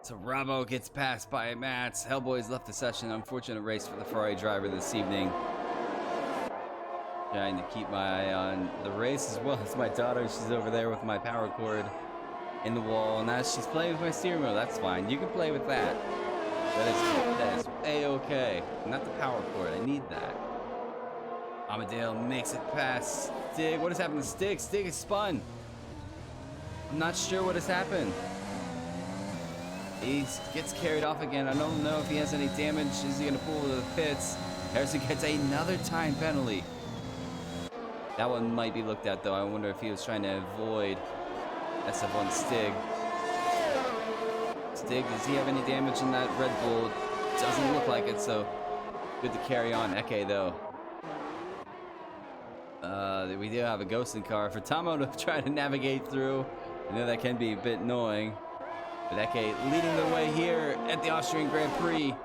So Bravo gets passed by Mats. Hellboy's left the session. Unfortunate race for the Ferrari driver this evening. Trying to keep my eye on the race as well as my daughter. She's over there with my power cord in the wall. And now she's playing with my steering wheel. That's fine. You can play with that. That is A-okay. Not the power cord. I need that. Amadeo makes it past Stig. What has happened to Stig? Stig is spun. I'm not sure what has happened. He gets carried off again. I don't know if he has any damage. Is he going to pull to the pits? Harrison gets another time penalty. That one might be looked at, though. I wonder if he was trying to avoid SF1 Stig. Stig, does he have any damage in that Red Bull? Doesn't look like it, so good to carry on. Eke, though. We do have a ghosting car for Tomo to try to navigate through. I know that can be a bit annoying. But Eke leading the way here at the Austrian Grand Prix.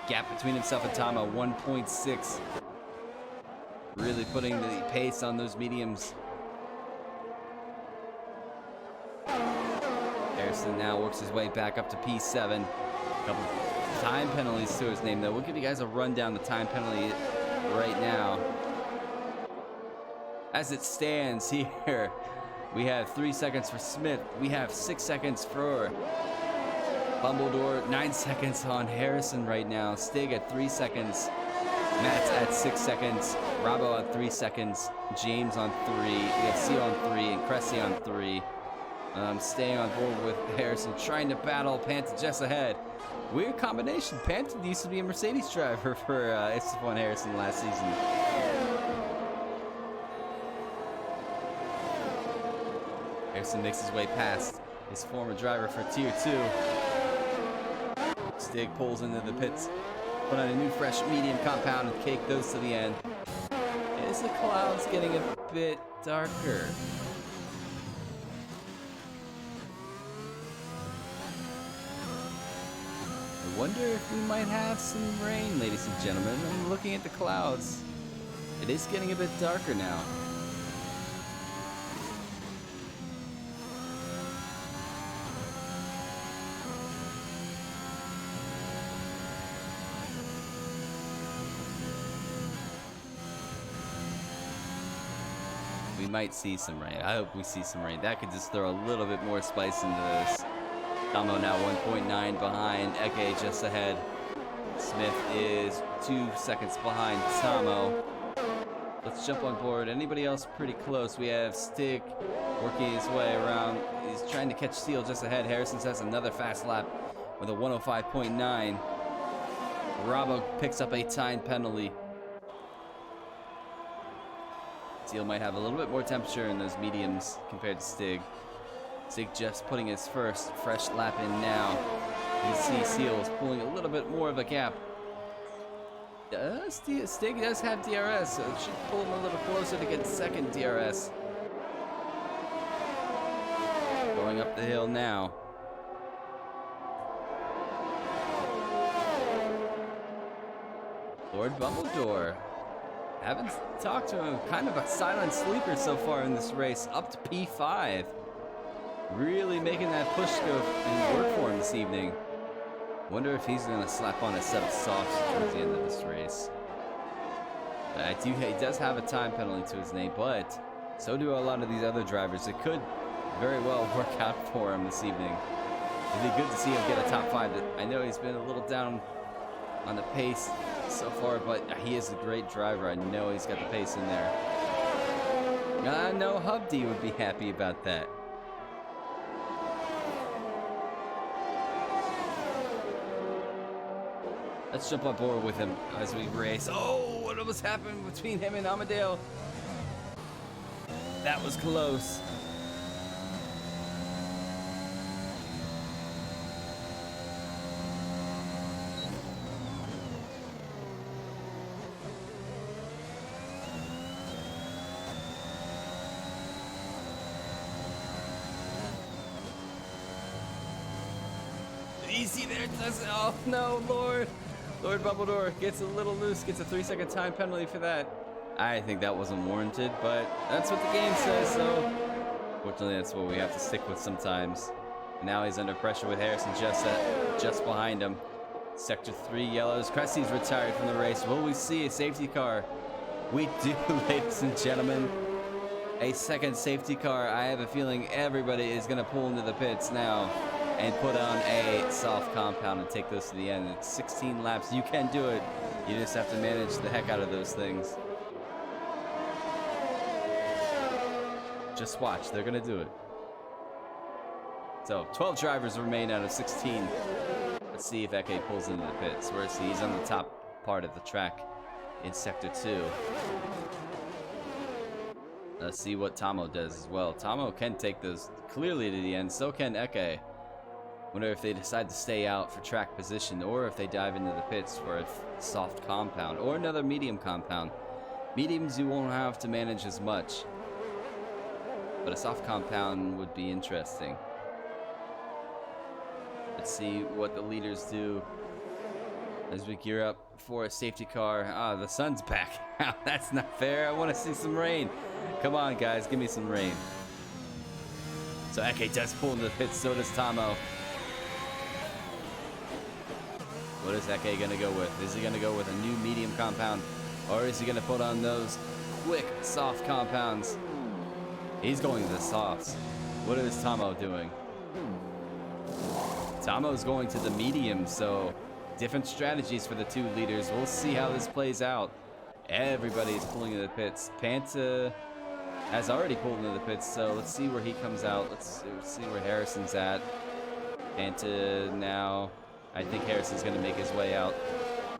Gap between himself and Tomo, 1.6. Really putting the pace on those mediums. Harrison now works his way back up to P7. A couple time penalties to his name, though. We'll give you guys a rundown of the time penalty right now. As it stands here, we have 3 seconds for Smith. We have 6 seconds for Bumbledore. 9 seconds on Harrison right now. Stig at 3 seconds. Matt's at 6 seconds. Rabo at 3 seconds. James on 3. We have Seal on 3 and Cressy on 3. Staying on board with Harrison, trying to battle Panta just ahead. Weird combination. Panta used to be a Mercedes driver for SF1 Harrison last season. Harrison makes his way past his former driver for Tier 2. Stig pulls into the pits, put on a new fresh medium compound and cake those to the end. Is the clouds getting a bit darker? I wonder if we might have some rain, ladies and gentlemen. I'm looking at the clouds. It is getting a bit darker now. We might see some rain. I hope we see some rain. That could just throw a little bit more spice into this. Tomo now 1.9 behind. Eke just ahead. Smith is 2 seconds behind Tomo. Let's jump on board. Anybody else pretty close? We have Stig working his way around. He's trying to catch Seal just ahead. Harrison has another fast lap with a 105.9. Rabo picks up a time penalty. Seal might have a little bit more temperature in those mediums compared to Stig. Sig just putting his first fresh lap in now. You see Seals pulling a little bit more of a gap. Stig does have DRS, so it should pull him a little closer to get second DRS. Going up the hill now. Lord Bumbledore. Haven't talked to him. Kind of a silent sleeper so far in this race. Up to P5. Really making that push go and work for him this evening. Wonder if he's going to slap on a set of softs towards the end of this race. He does have a time penalty to his name, but so do a lot of these other drivers. It could very well work out for him this evening. It'd be good to see him get a top 5. I know he's been a little down on the pace so far, but he is a great driver. I know he's got the pace in there. I know Hubdy would be happy about that. Let's jump on board with him as we race. Oh, what almost happened between him and Amadeo? That was close. Easy there, oh no, Lord Bumbledore gets a little loose, gets a 3-second time penalty for that. I think that wasn't warranted, but that's what the game says, so fortunately that's what we have to stick with sometimes. And now he's under pressure with Harrison just behind him. Sector 3 yellows. Cressy's retired from the race. Will we see a safety car? We do, ladies and gentlemen. A second safety car. I have a feeling everybody is going to pull into the pits now and put on a soft compound and take those to the end. It's 16 laps. You can do it. You just have to manage the heck out of those things. Just watch. They're going to do it. So, 12 drivers remain out of 16. Let's see if Eke pulls into the pits. Whereas he's on the top part of the track in Sector 2. Let's see what Tomo does as well. Tomo can take those clearly to the end. So can Eke. Wonder if they decide to stay out for track position or if they dive into the pits for a soft compound or another medium compound. Mediums you won't have to manage as much, but a soft compound would be interesting. Let's see what the leaders do as we gear up for a safety car. Ah, the sun's back. That's not fair. I want to see some rain. Come on, guys, give me some rain. So Eke does pull into the pits, so does Tomo. What is Eke going to go with? Is he going to go with a new medium compound? Or is he going to put on those quick, soft compounds? He's going to the softs. What is Tomo doing? Tomo's going to the medium, so different strategies for the two leaders. We'll see how this plays out. Everybody's pulling into the pits. Panta has already pulled into the pits, so let's see where he comes out. Let's see where Harrison's at. Panta now. I think Harrison's going to make his way out.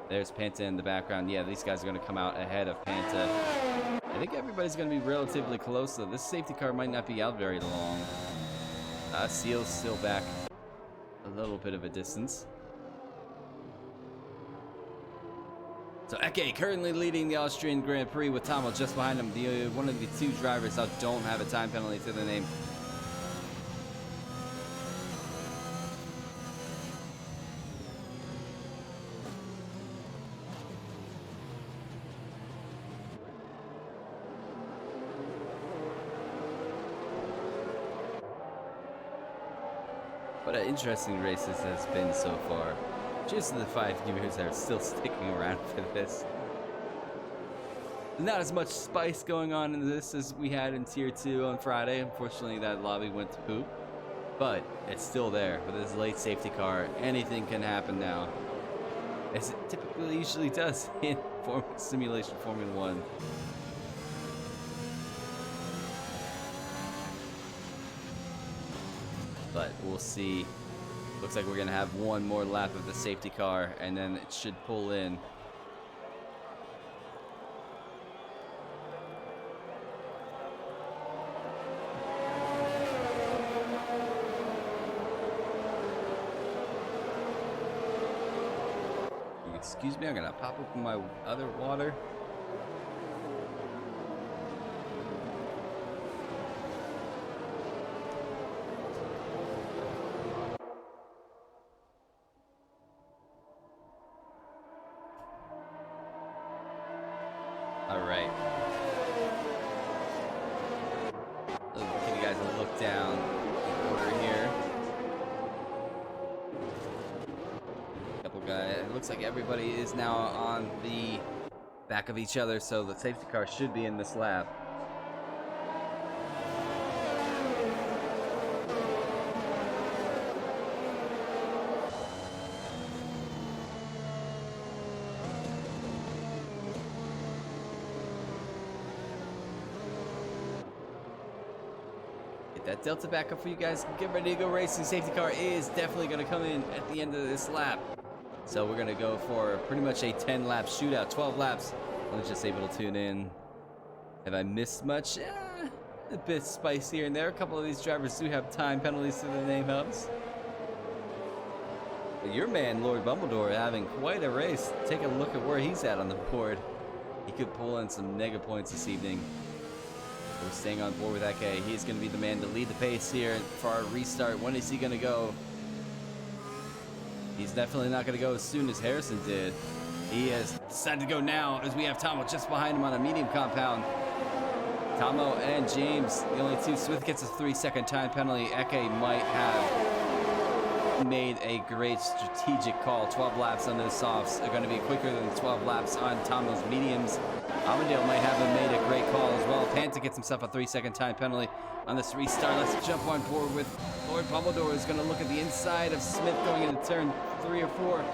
There's Panta in the background. Yeah, these guys are going to come out ahead of Panta. I think everybody's going to be relatively close, though. This safety car might not be out very long. Seal's still back a little bit of a distance. So Eke currently leading the Austrian Grand Prix with Tomo just behind him. One of the two drivers that don't have a time penalty to their name. What an interesting race this has been so far. Cheers to the 5 viewers that are still sticking around for this. Not as much spice going on in this as we had in Tier 2 on Friday. Unfortunately, that lobby went to poop. But it's still there. With this late safety car, anything can happen now. As it typically usually does in simulation Formula 1. But we'll see. Looks like we're going to have one more lap of the safety car, and then it should pull in. Excuse me, I'm gonna pop open my other water. All right. Give you guys a look down the order here. Couple guys. It looks like everybody is now on the back of each other, so the safety car should be in this lap. That Delta back up for you guys. Get ready to go racing. Safety car is definitely going to come in at the end of this lap. So we're going to go for pretty much a 10 lap shootout, 12 laps. I was just able to tune in. Have I missed much? A bit spice here and there. A couple of these drivers do have time penalties to their name helps. But your man, Lord Bumbledore, having quite a race. Take a look at where he's at on the board. He could pull in some nega points this evening. We're staying on board with Eke. He's going to be the man to lead the pace here for our restart. When is he going to go? He's definitely not going to go as soon as Harrison did. He has decided to go now as we have Tomo just behind him on a medium compound. Tomo and James, the only two. Smith gets a 3-second time penalty. Eke might have made a great strategic call. 12 laps on those softs are going to be quicker than 12 laps on Tomo's mediums. Armadale might have made a great call as well. Panta gets himself a 3-second time penalty on this restart. Let's jump on board with Lord Bumbledore, who's going to look at the inside of Smith going into turn 3 or 4.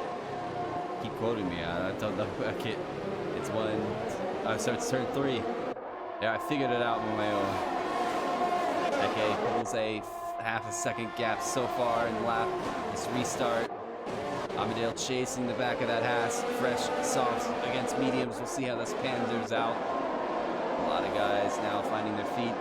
Keep quoting me. I don't know. Okay. It's so it's turn 3. Yeah, I figured it out on my own. Okay, pulls a half a second gap so far in lap this restart. Armadale chasing the back of that Haas. Fresh softs against mediums. We'll see how this panders out. A lot of guys now finding their feet.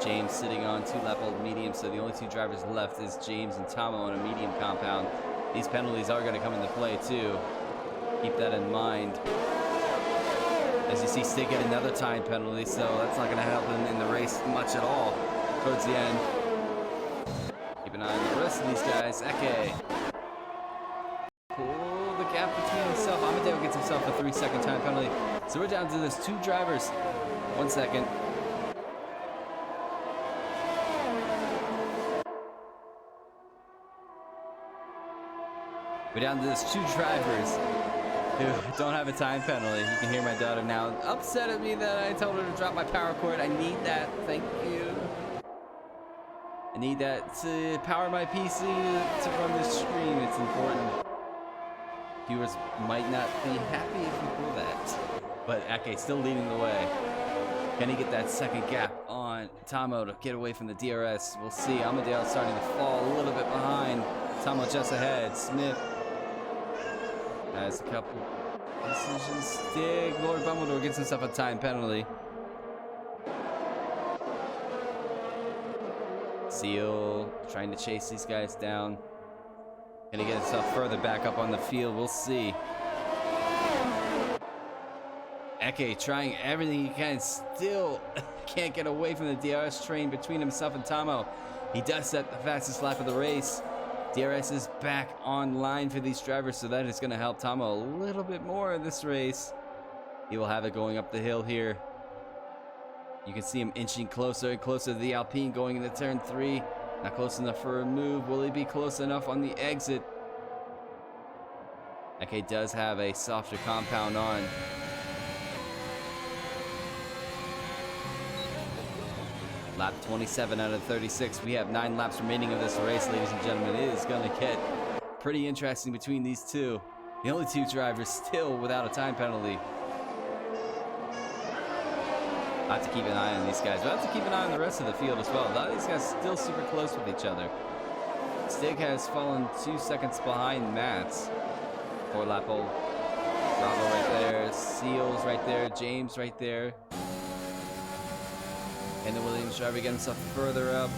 James sitting on 2-lap-old mediums, so the only two drivers left is James and Tomo on a medium compound. These penalties are going to come into play too. Keep that in mind. As you see, Stig get another time penalty, so that's not going to help him in the race much at all towards the end. Keep an eye on the rest of these guys. Eke. Pull the gap between himself. Amadeo gets himself a 3-second time penalty. So we're down to this 2 drivers. 1 second. We're down to this 2 drivers who don't have a time penalty. You can hear my daughter now upset at me that I told her to drop my power cord. I need that. Thank you. I need that to power my PC to run this stream. It's important. Viewers might not be happy if we pull that. But Ake still leading the way. Can he get that second gap on Tomo to get away from the DRS? We'll see. Amadale starting to fall a little bit behind. Tomo just ahead. Smith has a couple decisions. Stig. Lord Bumbledore gets himself a time penalty. Seal trying to chase these guys down. Gonna get himself further back up on the field. We'll see. Eke trying everything he can. Still can't get away from the DRS train between himself and Tomo. He does set the fastest lap of the race. DRS is back online for these drivers, so that is going to help Tomo a little bit more in this race. He will have it going up the hill here. You can see him inching closer and closer to the Alpine going into turn 3. Not close enough for a move. Will he be close enough on the exit? Eke does have a softer compound on. Lap 27 out of 36. We have 9 laps remaining of this race, ladies and gentlemen. It is going to get pretty interesting between these two. The only 2 drivers still without a time penalty. I have to keep an eye on these guys. But I have to keep an eye on the rest of the field as well. A lot of these guys still super close with each other. Stig has fallen 2 seconds behind Mats. 4-lap-old. Bravo right there. Seals right there. James right there. And the Williams driver getting himself further up.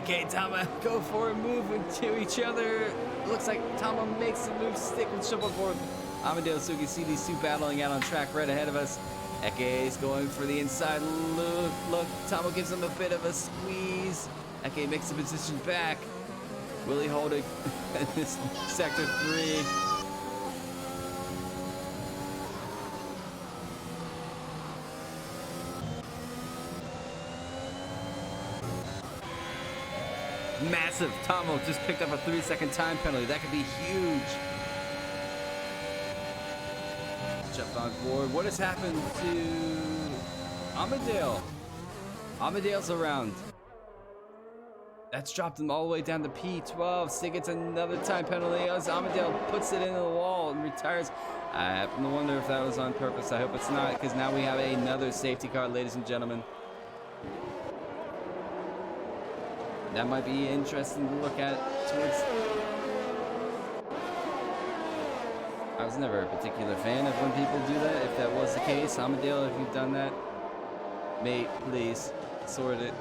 Okay, Tama, go for a move into each other. Looks like Tama makes the move, stick with triple fourth. Amadeo and Suki see these two battling out on track right ahead of us. Eke is going for the inside look. Tama gives him a bit of a squeeze. Eke makes the position back. Will he hold it in this sector 3? Massive. Tomo just picked up a 3-second time penalty. That could be huge. Jumped on board. What has happened to Amadeo? Amadeo's around. That's dropped him all the way down to P12. Sig gets another time penalty as Amadeo puts it into the wall and retires. I happen to wonder if that was on purpose. I hope it's not, because now we have another safety car, ladies and gentlemen. That might be interesting to look at towards... I was never a particular fan of when people do that. If that was the case, Amadeo, if you've done that, mate, please sort it.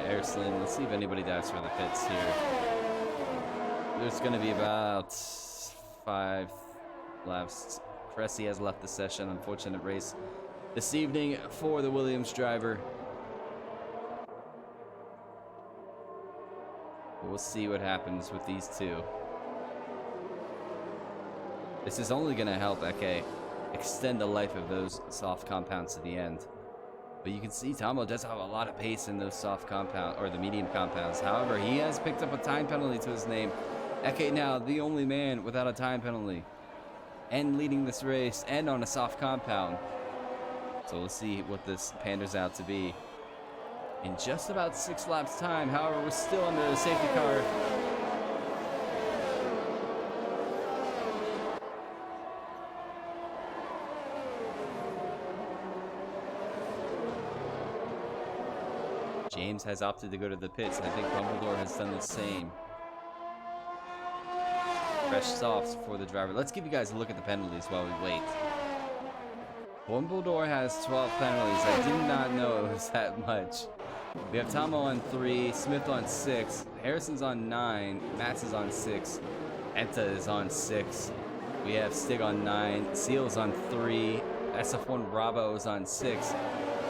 Harrison, let's see if anybody dives for the pits here. There's going to be about 5 laps. Cressy has left the session. Unfortunate race this evening for the Williams driver. We'll see what happens with these two. This is only going to help Eke extend the life of those soft compounds to the end. But you can see Tomo does have a lot of pace in those soft compound or the medium compounds. However, he has picked up a time penalty to his name. Eke now the only man without a time penalty and leading this race and on a soft compound. So we'll see what this panders out to be in just about 6 laps time. However, we're still under the safety car. James has opted to go to the pits, and I think Dumbledore has done the same. Fresh softs for the driver. Let's give you guys a look at the penalties while we wait. Dumbledore has 12 penalties. I did not know it was that much. We have Tomo on 3, Smith on 6, Harrison's on 9, Mats is on 6, Enta is on 6. We have Stig on 9, Seal's on 3, SF1 Bravo is on 6.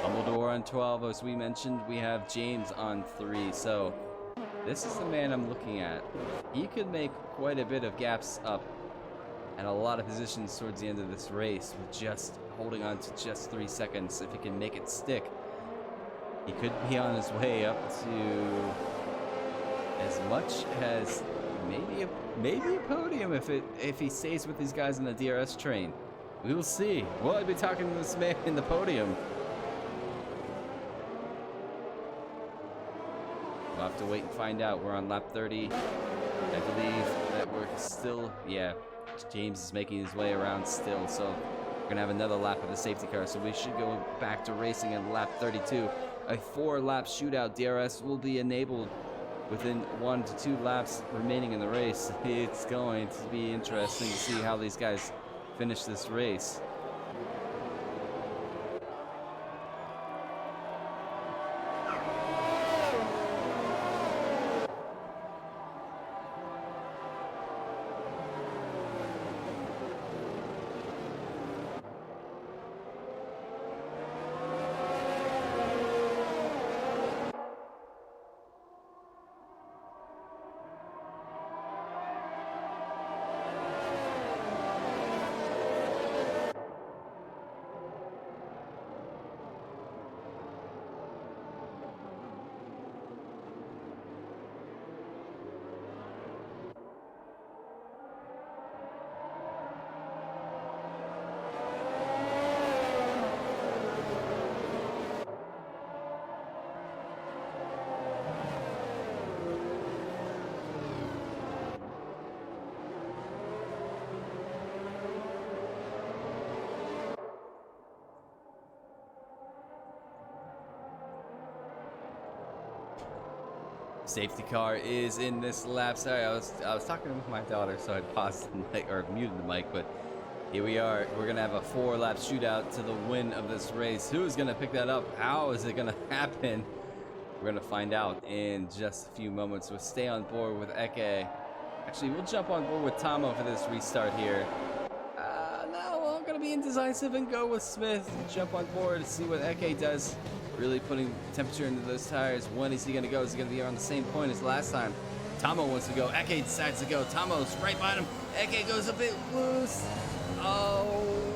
Dumbledore on 12, as we mentioned. We have James on 3. So this is the man I'm looking at. He could make quite a bit of gaps up and a lot of positions towards the end of this race with just holding on to just 3 seconds. If he can make it stick, he could be on his way up to as much as maybe a podium if he stays with these guys in the DRS train. We will see. Well, I'll be talking to this man in the podium. We'll have to wait and find out. We're on lap 30. I believe that we're still, yeah, James is making his way around still, so we're gonna have another lap of the safety car, so we should go back to racing at lap 32. A 4-lap shootout. DRS will be enabled within 1 to 2 laps remaining in the race. It's going to be interesting to see how these guys finish this race. Safety car is in this lap. Sorry, I was talking with my daughter, so I paused the mic, or muted the mic, but here we are. We're gonna have a 4-lap shootout to the win of this race. Who is gonna pick that up? How is it gonna happen? We're going to find out in just a few moments. We'll stay on board with Eke. Actually, we'll jump on board with Tomo for this restart here. No, I'm going to be indecisive and go with Smith. Jump on board to see what Eke does. Really putting temperature into those tires. When is he going to go? Is he going to be around the same point as last time? Tomo wants to go. Eke decides to go. Tomo's right behind him. Eke goes a bit loose. Oh,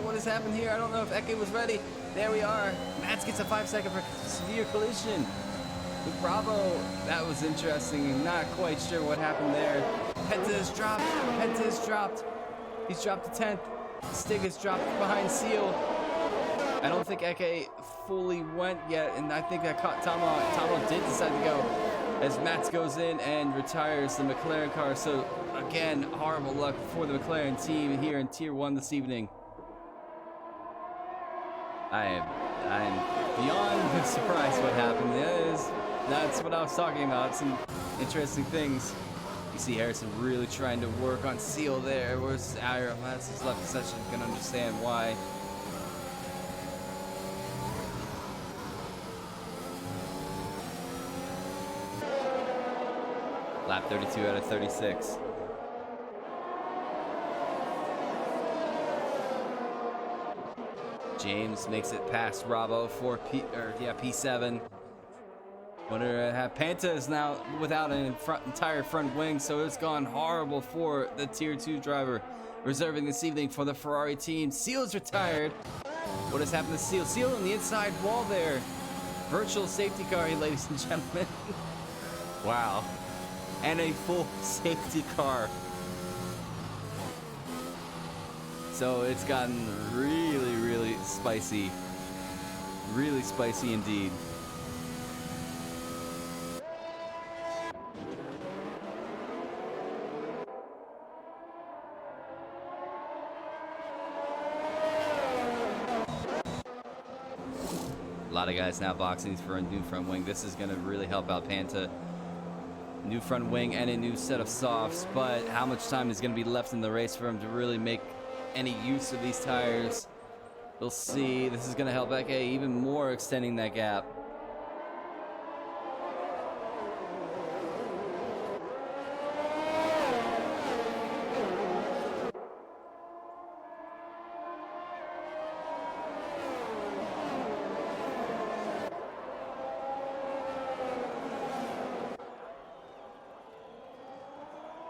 what has happened here? I don't know if Eke was ready. There we are. Mats gets a 5-second for severe collision. With Bravo, that was interesting. Not quite sure what happened there. Penta is dropped. Penta is dropped. He's dropped to 10th. Stig is dropped behind Seal. I don't think Eke fully went yet, and I think that caught Tomo. Tomo did decide to go as Mats goes in and retires the McLaren car. So again, horrible luck for the McLaren team here in Tier 1 this evening. I'm beyond surprised what happened. That's what I was talking about. Some interesting things. You see Harrison really trying to work on Seal there. Where's Ira? Mats is left in session. Can understand why. Lap 32 out of 36. James makes it past Bravo for P7. Panta is now without an entire front wing, so it's gone horrible for the Tier 2 driver. Reserving this evening for the Ferrari team. Seal's retired. What has happened to Seal? Seal on the inside wall there. Virtual safety car, ladies and gentlemen. Wow. And a full safety car. So it's gotten really, really spicy. Really spicy indeed. A lot of guys now boxing for a new front wing. This is going to really help out Panta. New front wing and a new set of softs, but how much time is going to be left in the race for him to really make any use of these tires? We'll see. This is going to help Eke even more, extending that gap.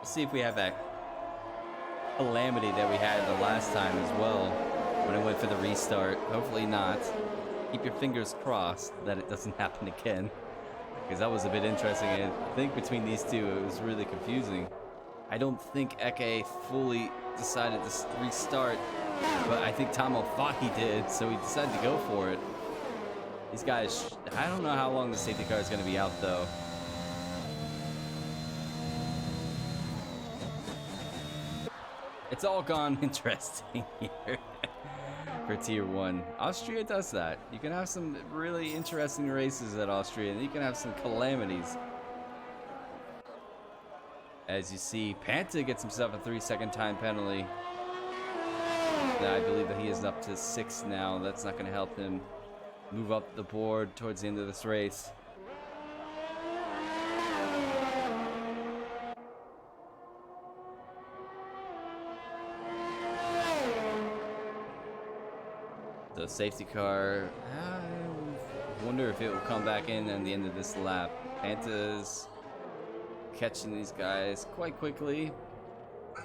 See if we have that calamity that we had the last time as well when it went for the restart. Hopefully not. Keep your fingers crossed that it doesn't happen again, because that was a bit interesting. And I think between these two it was really confusing. I don't think Eke fully decided to restart, but I think Tomo thought he did, so he decided to go for it. These guys, I don't know how long the safety car is going to be out though. It's all gone interesting here for Tier 1. Austria does that. You can have some really interesting races at Austria, and you can have some calamities. As you see, Panta gets himself a 3-second time penalty. I believe that he is up to 6 now. That's not going to help him move up the board towards the end of this race. The safety car, I wonder if it will come back in at the end of this lap. Panta's catching these guys quite quickly.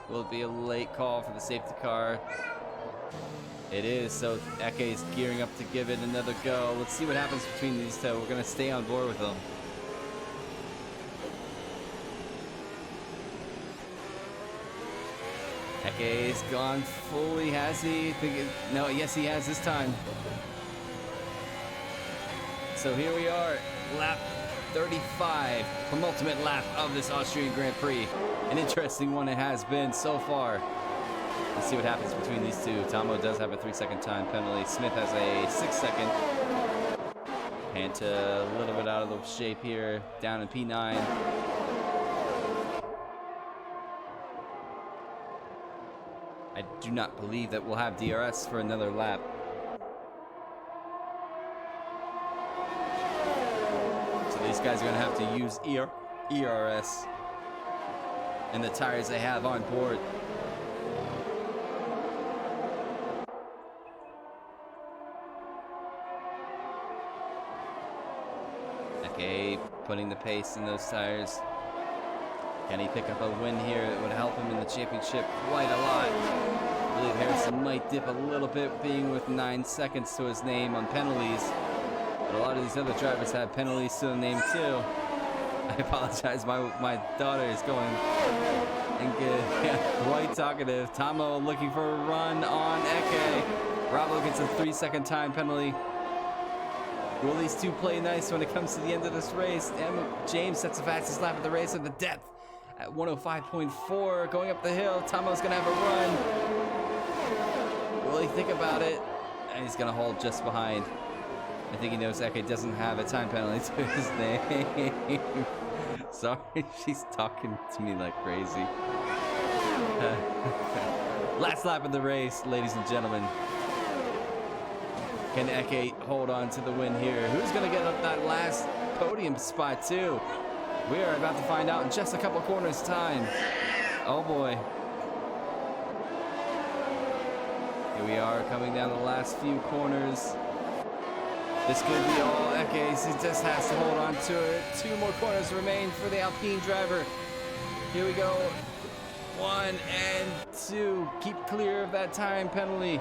Will it be a late call for the safety car? It is, so Eke is gearing up to give it another go. Let's see what happens between these two. We're going to stay on board with them. Eke's gone fully, has he? No, yes he has this time. So here we are, lap 35, penultimate lap of this Austrian Grand Prix. An interesting one it has been so far. Let's see what happens between these two. Tomo does have a 3-second time penalty. Smith has a 6-second. Panta a little bit out of the shape here, down in P9. I do not believe that we'll have DRS for another lap. So These guys are going to have to use ERS and the tires they have on board. Okay, putting the pace in those tires. Can he pick up a win here that would help him in the championship quite a lot? I believe Harrison might dip a little bit, being with 9 seconds to his name on penalties. But a lot of these other drivers have penalties to their name too. I apologize, my daughter is going and quite talkative. Tomo looking for a run on Eke. Bravo gets a 3-second time penalty. Will these two play nice when it comes to the end of this race? James sets the fastest lap of the race at the depth at 105.4. Going up the hill, Tomo's gonna have a run. Will he think about it? And he's gonna hold just behind. I think he knows Eke doesn't have a time penalty to his name. Sorry, she's talking to me like crazy. Last lap of the race, ladies and gentlemen. Can Eke hold on to the win here? Who's going to get up that last podium spot too? We are about to find out in just a couple corners time. Oh boy. Here we are coming down the last few corners. This could be all Eke's. He just has to hold on to it. 2 more corners remain for the Alpine driver. Here we go. 1 and 2. Keep clear of that time penalty.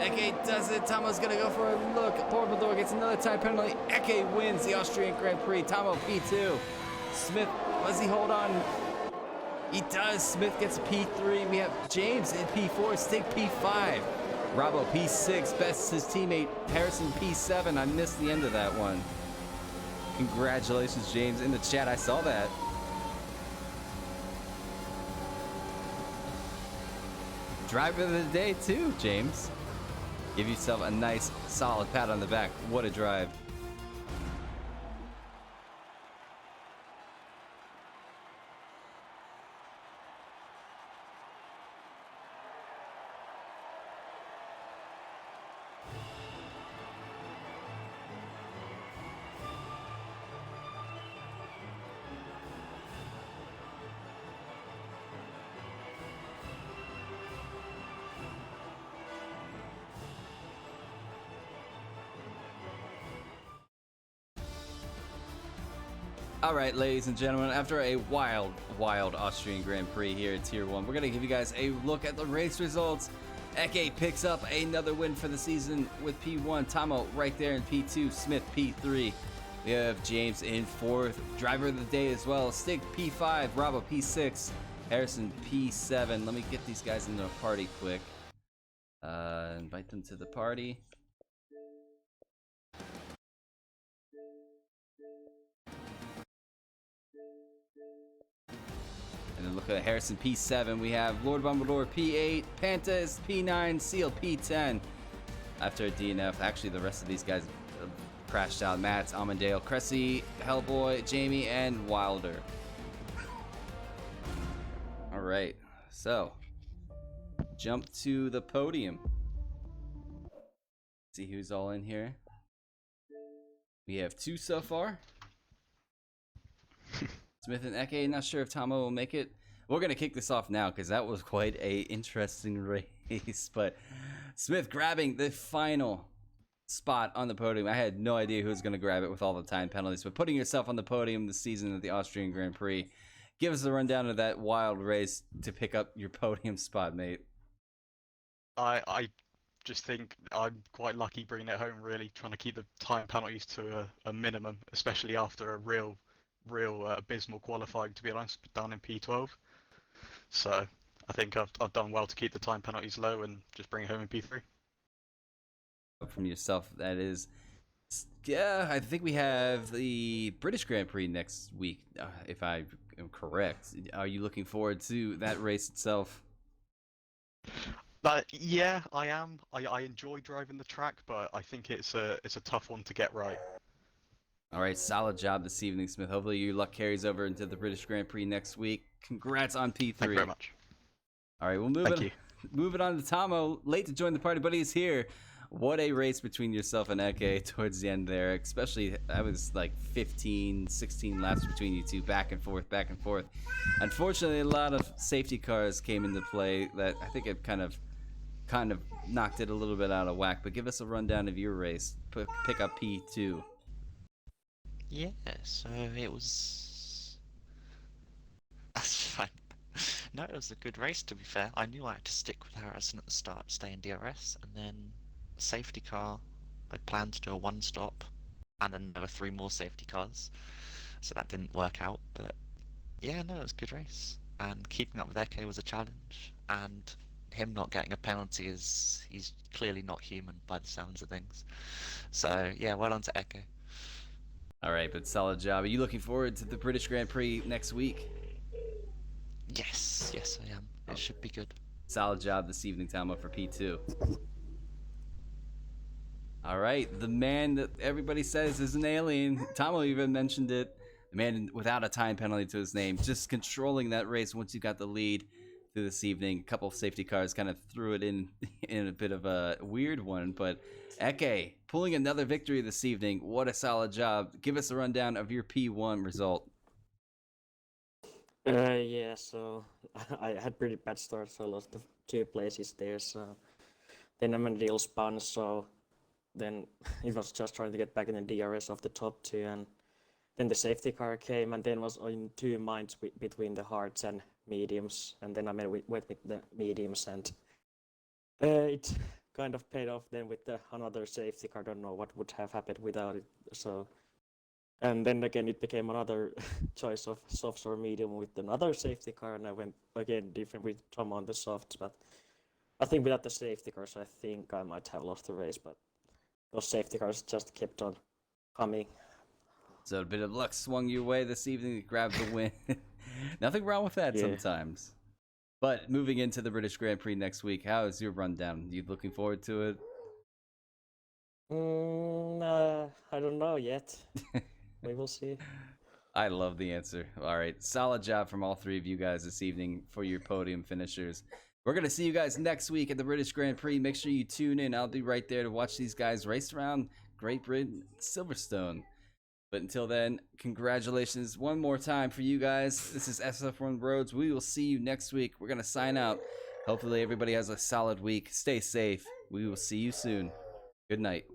Eke does it. Tomo's gonna go for a look. Portador gets another time penalty. Eke wins the Austrian Grand Prix. Tomo P2. Smith, does he hold on? He does. Smith gets P3. We have James in P4. Stig P5. Bravo P6. Bests his teammate Harrison P7. I missed the end of that one. Congratulations, James. In the chat, I saw that. Driver of the day too, James. Give yourself a nice, solid pat on the back. What a drive. All right, ladies and gentlemen, after a wild Austrian Grand Prix here at Tier 1, we're going to give you guys a look at the race results. Eke picks up another win for the season with P1. Tomo right there in P2. Smith P3. We have James in 4th. Driver of the day as well. Stig P5. Bravo P6. Harrison P7. Let me get these guys into a party quick. Invite them to the party. And then look at Harrison P7. We have Lord Bumbledore P8, Pantas P9, Seal P10. After a DNF, actually the rest of these guys crashed out. Matt, Amandale, Cressy, Hellboy, Jamie, and Wilder. All right, so jump to the podium. See who's all in here. We have 2 so far. Smith and Eke, not sure if Tomo will make it. We're going to kick this off now because that was quite a interesting race. But Smith grabbing the final spot on the podium. I had no idea who was going to grab it with all the time penalties. But putting yourself on the podium this season at the Austrian Grand Prix, give us a rundown of that wild race to pick up your podium spot, mate. I just think I'm quite lucky bringing it home, really, trying to keep the time penalties to a minimum, especially after a real abysmal qualifying, to be honest, down in P12. So I think I've done well to keep the time penalties low and just bring it home in P3. From yourself, that is. Yeah, I think we have the British Grand Prix next week, if I am correct. Are you looking forward to that race itself? Yeah, I am. I enjoy driving the track, but I think it's a tough one to get right. All right, solid job this evening, Smith. Hopefully your luck carries over into the British Grand Prix next week. Congrats on P3. Thank you very much. All right, we'll move it on to Tomo. Late to join the party, but he's here. What a race between yourself and Eke towards the end there. Especially, I was like 15, 16 laps between you two, back and forth, back and forth. Unfortunately, a lot of safety cars came into play that I think it kind of knocked it a little bit out of whack. But give us a rundown of your race. Pick up P2. Yeah, so it was. That's fine. No, it was a good race to be fair. I knew I had to stick with Harrison at the start, stay in DRS, and then safety car. I planned to do a one stop, and then there were 3 more safety cars, so that didn't work out. But yeah, no, it was a good race, and keeping up with Eke was a challenge. And him not getting a penalty is he's clearly not human by the sounds of things. So yeah, well done to Eke. All right, but solid job. Are you looking forward to the British Grand Prix next week? Yes, I am. It should be good. Solid job this evening, Tamo, for P2. All right, the man that everybody says is an alien. Tamo even mentioned it. The man without a time penalty to his name, just controlling that race once you got the lead through this evening. A couple of safety cars kind of threw it in a bit of a weird one, but Eke pulling another victory this evening. What a solid job. Give us a rundown of your P1 result. Yeah, so I had pretty bad start, so I lost the 2 places there. So then I'm in deal spun, so then it was just trying to get back in the DRS of the top 2, and then the safety car came, and then was in 2 minds between the hards and mediums, and then I went with the mediums, and it kind of paid off then with another safety car. I don't know what would have happened without it. So. And then again, it became another choice of softs or medium with another safety car, and I went again different with Tom on the softs. But I think without the safety cars, I think I might have lost the race. But those safety cars just kept on coming. So a bit of luck swung your way this evening to grab the win. Nothing wrong with that sometimes. But moving into the British Grand Prix next week, how is your rundown? You looking forward to it? I don't know yet. We will see. I love the answer. All right. Solid job from all 3 of you guys this evening for your podium finishers. We're going to see you guys next week at the British Grand Prix. Make sure you tune in. I'll be right there to watch these guys race around Great Britain, Silverstone. But until then, congratulations one more time for you guys. This is SF1 Roads. We will see you next week. We're going to sign out. Hopefully everybody has a solid week. Stay safe. We will see you soon. Good night.